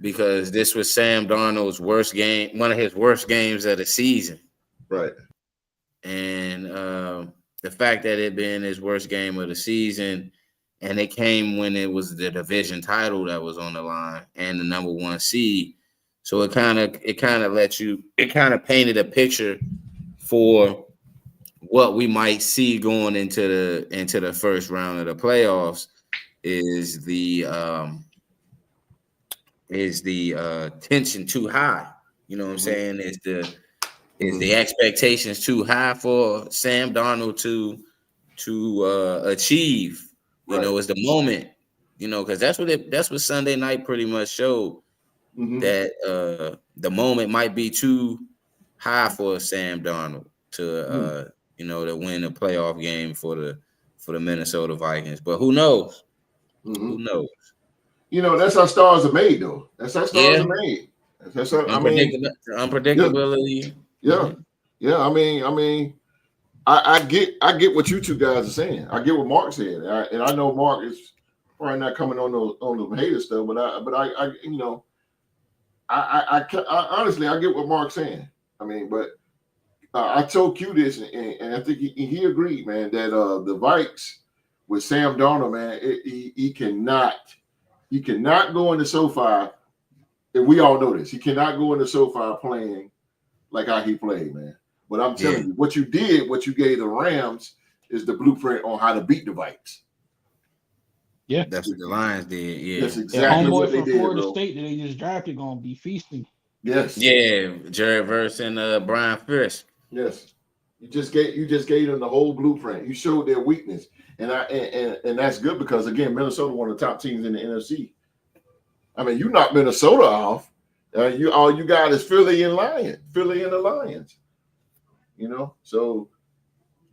because this was Sam Darnold's worst game, one of his worst games of the season. Right. And the fact that it been his worst game of the season, and it came when it was the division title that was on the line and the number 1 seed. So it kind of painted a picture for what we might see going into the first round of the playoffs is the tension too high. You know what I'm saying? Is the expectations too high for Sam Darnold to achieve? You know, it's the moment. You know, because that's what Sunday night pretty much showed. That the moment might be too high for Sam Darnold to to win a playoff game for the Minnesota Vikings. But who knows? Who knows? You know, that's how stars are made, though. That's how stars are made. That's how, unpredictability. Yeah. I mean, I get what you two guys are saying. I get what Mark said, and I know Mark is probably not coming on the hater stuff, but I honestly I get what Mark's saying. I mean, but I told Q this, and I think he agreed, man, that the Vikes with Sam Darnold, man, he cannot go into SoFi, and we all know this. He cannot go into SoFi playing like how he played, man. But I'm telling you, what you gave the Rams is the blueprint on how to beat the Vikes. Yeah, that's what the Lions did. Yeah, that's exactly what they did. Florida State that they just drafted gonna be feasting. Yes. Yeah, Jared Verse and Brian Fisk. Yes, you just gave them the whole blueprint. You showed their weakness, and that's good because again, Minnesota one of the top teams in the NFC. I mean, you knocked Minnesota off, All you got is Philly and the Lions. You know, so.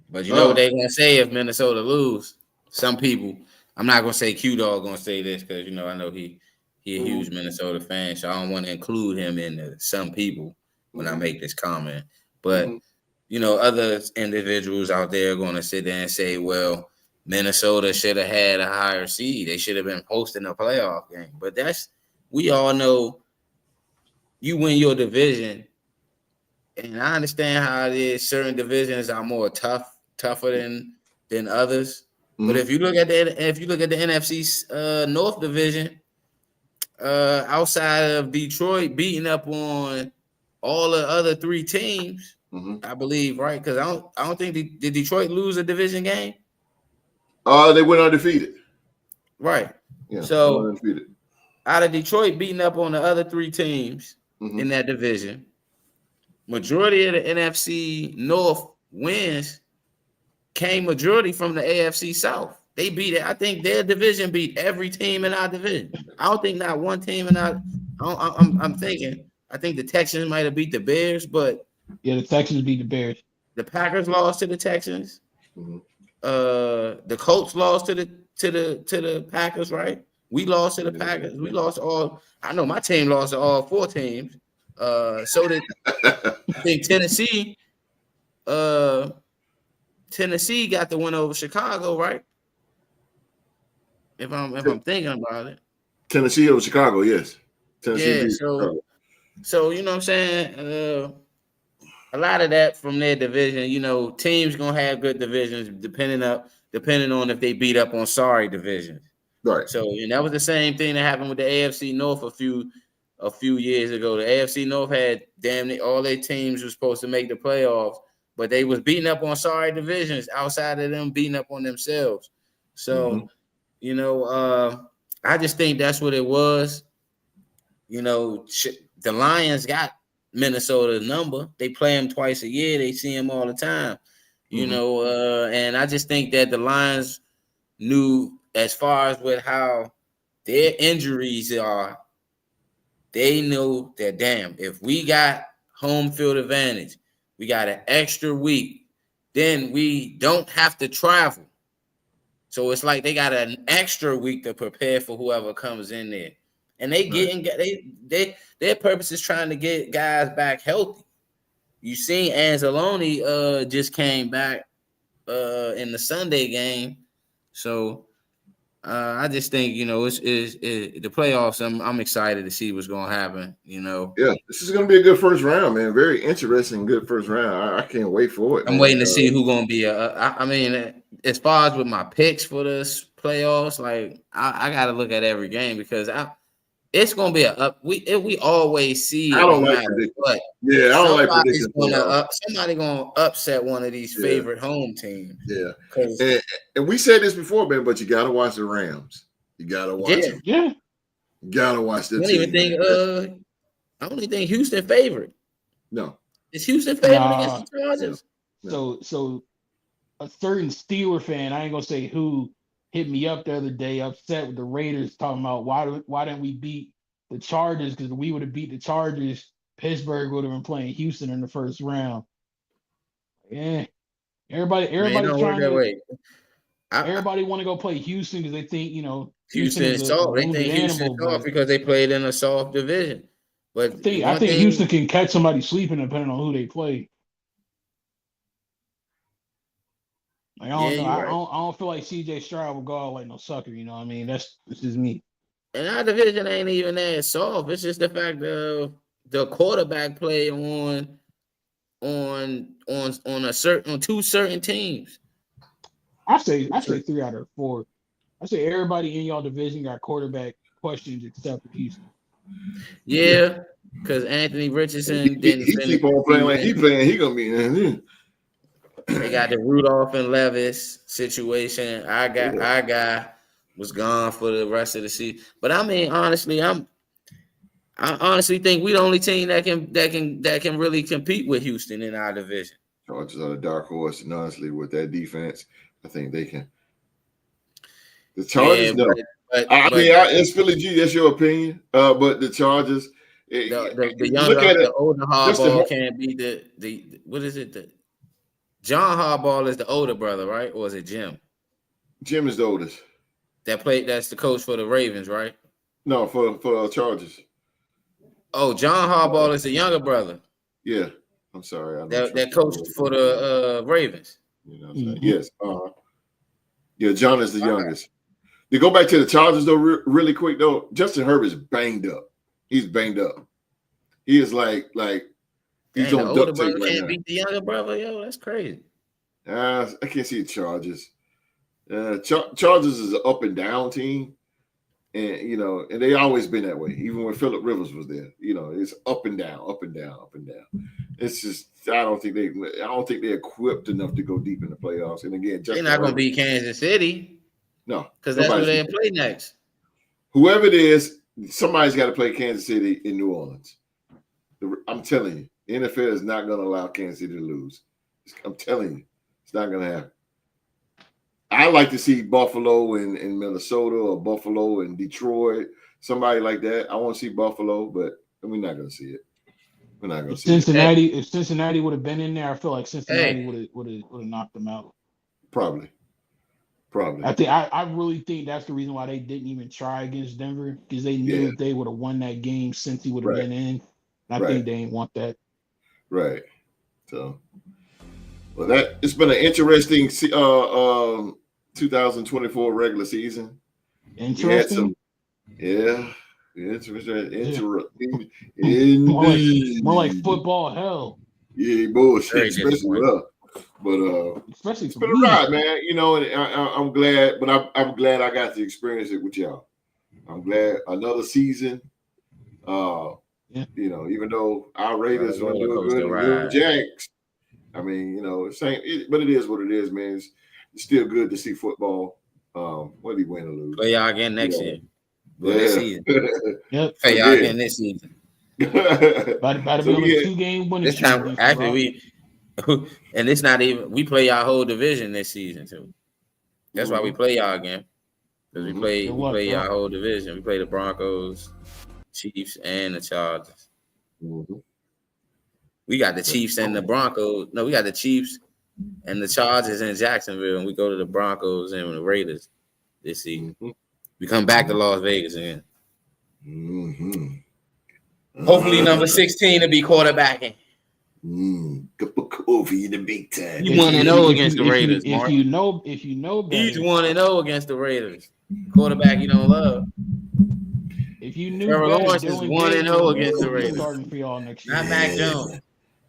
But you know what they're gonna say if Minnesota lose? Some people, I'm not gonna say Q-Dog gonna say this because I know he a huge Minnesota fan, so I don't want to include him in some people when I make this comment. But other individuals out there are gonna sit there and say, well, Minnesota should have had a higher seed. They should have been hosting a playoff game. But we all know you win your division, and I understand how it is. Certain divisions are more tougher than others. But if you look at the NFC North division, outside of Detroit beating up on all the other three teams, I believe, right? Because I don't think did Detroit lose a division game? They went undefeated. Right. Yeah. So undefeated. Out of Detroit beating up on the other three teams in that division, majority of the NFC North wins came majority from the AFC South. They beat it. I think their division beat every team in our division. I don't think not one team in our. I'm thinking. I think the Texans might have beat the Bears, but the Texans beat the Bears. The Packers lost to the Texans. The Colts lost to the Packers, right? We lost to the Packers. We lost all. I know my team lost to all four teams. So did I think Tennessee. Tennessee got the win over Chicago, right? If I'm thinking about it. Tennessee over Chicago, yes. Tennessee. Yeah, so you know what I'm saying? A lot of that from their division, teams gonna have good divisions depending on if they beat up on sorry divisions. Right. So that was the same thing that happened with the AFC North a few years ago. The AFC North had damn near all their teams were supposed to make the playoffs, but they was beating up on sorry divisions outside of them beating up on themselves. So, I just think that's what it was. The Lions got Minnesota's number. They play them twice a year. They see them all the time, and I just think that the Lions knew as far as with how their injuries are, they knew that, damn, if we got home field advantage, we got an extra week, then we don't have to travel. So it's like they got an extra week to prepare for whoever comes in there. And their purpose is trying to get guys back healthy. You seen Anzalone just came back in the Sunday game. So I just think, it's the playoffs. I'm excited to see what's going to happen, Yeah, this is going to be a good first round, man. Very interesting, good first round. I can't wait for it. I'm waiting to see who's going to be. I mean, as far as with my picks for this playoffs, like I got to look at every game because it's going to be we always see. I don't like predicting. Yeah, I don't like predicting. Somebody going to upset one of these favorite home teams. Yeah, and we said this before, man, but you got to watch the Rams. You got to watch them. Yeah. You got to watch the team. I don't even think Houston favorite. No. Is Houston favorite against the Chargers? No. So a certain Steeler fan, I ain't going to say who, hit me up the other day, upset with the Raiders, talking about why didn't we beat the Chargers? Because if we would have beat the Chargers, Pittsburgh would have been playing Houston in the first round. Yeah, everybody trying to. Everybody want to go play Houston because they think Houston is soft. They think Houston is soft because they played in a soft division. But I think Houston can catch somebody sleeping depending on who they play. Like, I don't know. Right. I don't feel like CJ Stroud will go out like no sucker. You know what I mean? This is me. And our division ain't even that soft. It's just the fact of the quarterback play on two certain teams. I say 3 out of 4. I say everybody in y'all division got quarterback questions except for Houston. Yeah, because Anthony Richardson didn't keep on playing like he playing. He gonna be. They got the Rudolph and Levis situation. Our guy was gone for the rest of the season. But I mean, honestly, I honestly think we the only team that can really compete with Houston in our division. Chargers are the dark horse, and honestly, with that defense, I think they can. The Chargers, no. But it's Philly G. That's your opinion. But the Chargers, The younger, the older Harbaugh can't be the what is it? John Harbaugh is the older brother, right? Or is it Jim? Jim is the oldest. That's the coach for the Ravens, right? No, for Chargers. Oh, John Harbaugh is the younger brother. Yeah, I'm sorry. That coach for the Ravens. You know what I'm saying? Yes. Yeah, John is the youngest. To go back to the Chargers though, really quick though, Justin Herbert's banged up. He's banged up. He is like he's on duct tape right now. Beat the younger brother, yo, that's crazy. I can't see the Chargers. Chargers is an up and down team, and and they always been that way. Even when Phillip Rivers was there, it's up and down, up and down, up and down. It's just I don't think they're equipped enough to go deep in the playoffs. And again, they're not going to beat Kansas City. No, because that's who they play next. Whoever it is, somebody's got to play Kansas City in New Orleans. I'm telling you, the NFL is not going to allow Kansas City to lose. I'm telling you, it's not going to happen. I like to see Buffalo in Minnesota or Buffalo in Detroit, somebody like that. I want to see Buffalo, but we're not going to see it. We're not going to see Cincinnati. If Cincinnati would have been in there, I feel like Cincinnati would have knocked them out. Probably. I really think that's the reason why they didn't even try against Denver, because they knew if they would have won that game, Cincy would have been in. I think they didn't want that. Right. So, well, it's been an interesting 2024 regular season. Interesting. Interesting. More like football hell. Yeah, bullshit, especially with us. But especially it's been a ride, man. And I'm glad, but I'm glad I got to experience it with y'all. I'm glad another season. Even though our Raiders are doing good, the Jags. I mean, but it is what it is, man. It's still good to see football. Whether you win or lose. Play y'all again next year. This season. Yep. Play y'all again this season. About to be on a 2-game winning this time. Actually, and it's not even. We play our whole division this season too. That's why we play y'all again. Because we play our whole division. We play the Broncos, Chiefs, and the Chargers. Mm-hmm. We got the Chiefs and the Broncos. No, we got the Chiefs and the Chargers in Jacksonville, and we go to the Broncos and the Raiders this season. Mm-hmm. We come back to Las Vegas again. Mm-hmm. Hopefully, number 16 to be quarterbacking. Cup of coffee in the big time. You 1-0 against the Raiders, Mark. If you know better. He's 1-0 against the Raiders. Quarterback you don't love. If you knew Trevor Lawrence is 1-0 against the Raiders. Starting for y'all next year. Not Mac Jones.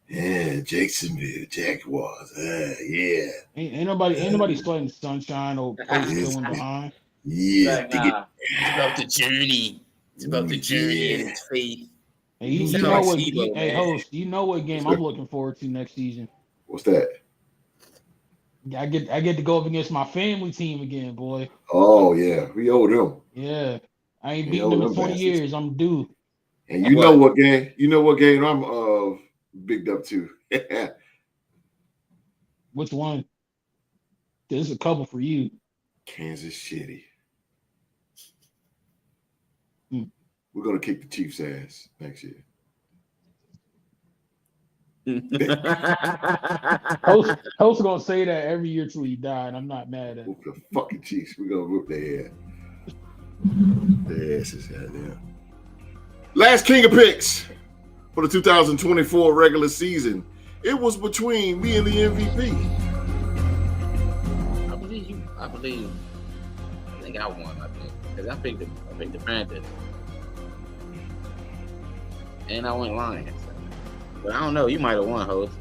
Yeah, Jacksonville, Jaguars. Yeah. Ain't nobody starting Sunshine or going behind. Yeah. It's about the journey. It's about the journey and its faith. Hey, you know what? Host, you know what game I'm looking forward to next season? What's that? I get to go up against my family team again, boy. Oh yeah, we owe them. Yeah, I ain't beaten them in 20 years. I'm due. And you know what game? You know what game I'm bigged up to? Which one? There's a couple for you. Kansas City. We're gonna kick the Chiefs' ass next year. Host gonna say that every year till he died. I'm not mad at the fucking Chiefs. We're gonna whoop their ass. Their asses out there. Last King of Picks for the 2024 regular season. It was between me and the MVP. I believe you. I think I won. Because I picked the Panthers. And I went Lions. But I don't know. You might have won, host.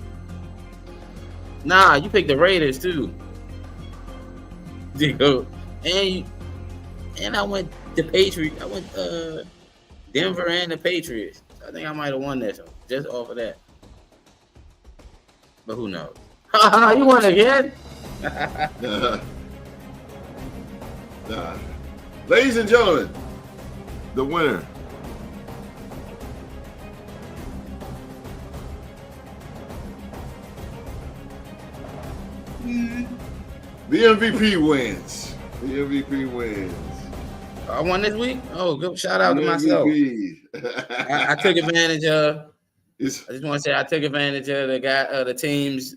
Nah, you picked the Raiders too. And I went the Patriots. I went Denver and the Patriots. I think I might have won that just off of that. But who knows? You won again? Ladies and gentlemen, the winner. The MVP wins. The MVP wins. I won this week? Oh, good. Shout out to myself. I took advantage of. I just want to say I took advantage of the teams,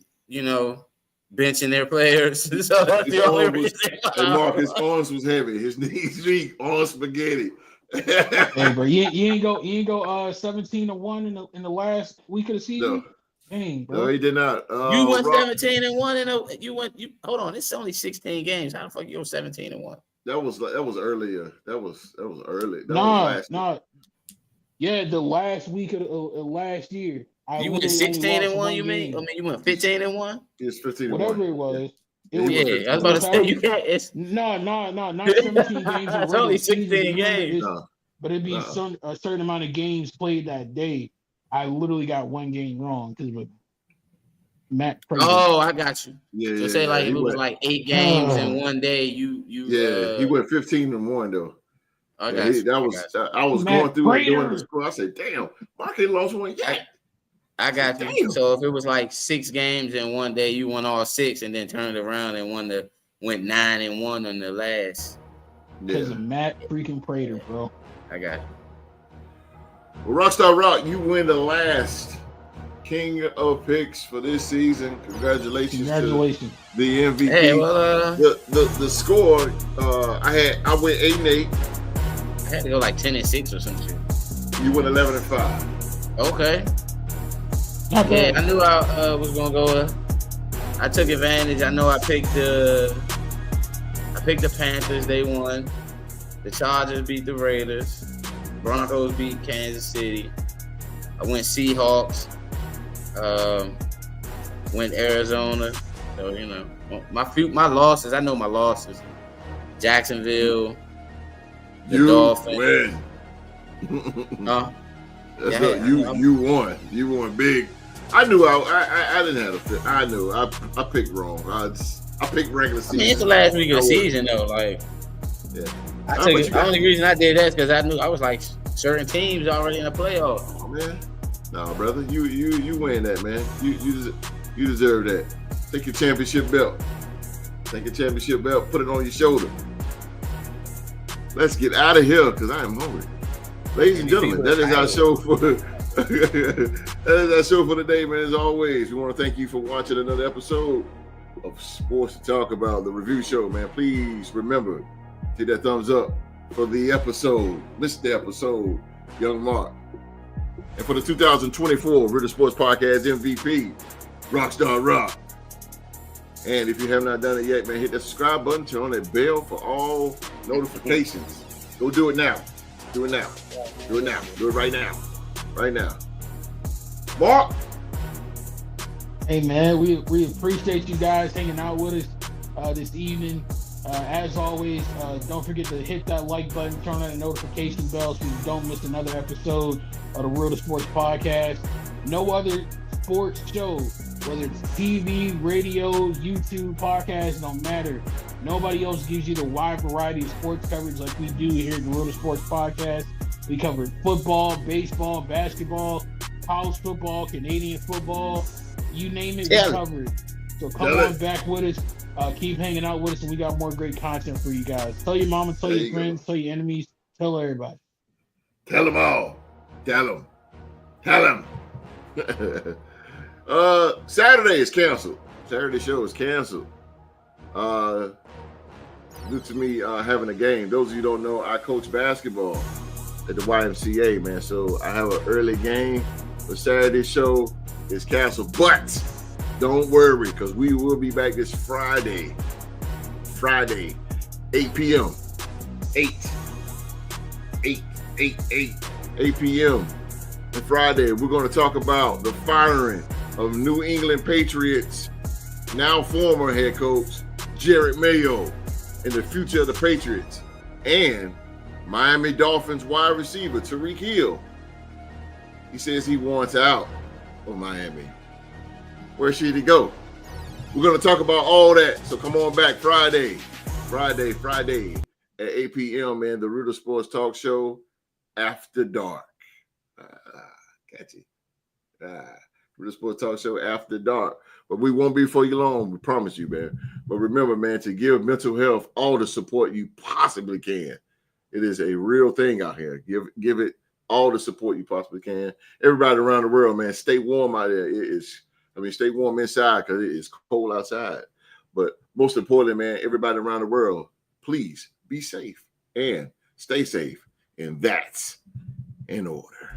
benching their players. So that's the only reason. Hey, Mark, his arms was heavy. His knees weak on spaghetti. Hey, bro, you ain't go 17-1 in the last week of the season. No. Dang, bro. No, he did not. You went 17-1 you hold on. It's only 16 games. How the fuck you go 17-1? That was earlier. That was early. No. Yeah, the last week of last year. You went 16-1. You mean? I mean, you went 15-1. It's 15-1. Whatever it was. Yeah, I was about to say you can't. No, not 17 games. It's only 16 games. But it'd be a certain amount of games played that day. I literally got one game wrong because of Matt. Oh, I got you. Yeah. So say it was like 8 games in one day. He went 15-1 though. I got you. I was going through it during the school. I said, "Damn, Mark ain't lost one yet." I got you. Damn. So if it was like 6 games in one day, you won all 6 and then turned around and went 9-1 on the last. Because of Matt freaking Prater, bro. I got you. Well, Rockstar Rock, you win the last King of Picks for this season. Congratulations. To the MVP. Hey, well, the score, I went 8-8. I had to go like 10-6 or some shit. You went 11-5. Okay. Yeah, I knew I was gonna go. I took advantage. I know I picked the Panthers. They won. The Chargers beat the Raiders. Broncos beat Kansas City. I went Seahawks. Went Arizona. So my losses. I know my losses. Jacksonville. The Dolphins. Win. You won. You won big. I knew I didn't have a fit. I knew I picked wrong. I picked regular season. I mean, it's the last week of the season though. Like, yeah. The only reason I did that is because I knew I was like certain teams already in the playoffs. Oh man, no, brother, you win that, man. You deserve that. Take your championship belt. Put it on your shoulder. Let's get out of here because I am hungry. Ladies and gentlemen, that is our show for today, man. As always, we want to thank you for watching another episode of Sports to Talk About, the review show, man. Please remember, hit that thumbs up for the episode, Mr. Episode, Young Mark. And for the 2024 Ritter Sports Podcast MVP, Rockstar Rock. And if you have not done it yet, man, hit that subscribe button, turn on that bell for all notifications. Go do it now. Do it now. Do it right now. Right now. Mark. Hey, man, we appreciate you guys hanging out with us this evening. As always, don't forget to hit that like button, turn on the notification bell so you don't miss another episode of the Real to Sports Podcast. No other sports show, whether it's TV, radio, YouTube, podcast, don't matter. Nobody else gives you the wide variety of sports coverage like we do here at the Real to Sports Podcast. We covered football, baseball, basketball, college football, Canadian football, you name it, we covered. So come on back with us. Keep hanging out with us, and we got more great content for you guys. Tell your mama, tell your friends, tell your enemies, tell everybody. Tell them all. Tell them. Saturday is canceled. Saturday show is canceled. Due to me having a game. Those of you who don't know, I coach basketball at the YMCA, man. So I have an early game. The Saturday show is canceled. But don't worry, because we will be back this Friday, 8 p.m. 8 p.m. And Friday, we're going to talk about the firing of New England Patriots, now former head coach, Jared Mayo, and the future of the Patriots, and Miami Dolphins wide receiver, Tyreek Hill. He says he wants out of Miami. Where should he go? We're going to talk about all that. So come on back Friday at 8 p.m. man. The Rooter Sports Talk Show After Dark. Catchy. Rooter Sports Talk Show After Dark. But we won't be for you long. We promise you, man. But remember, man, to give mental health all the support you possibly can. It is a real thing out here. Give it all the support you possibly can. Everybody around the world, man, stay warm out there. Stay warm inside because it is cold outside. But most importantly, man, everybody around the world, please be safe and stay safe. And that's in order.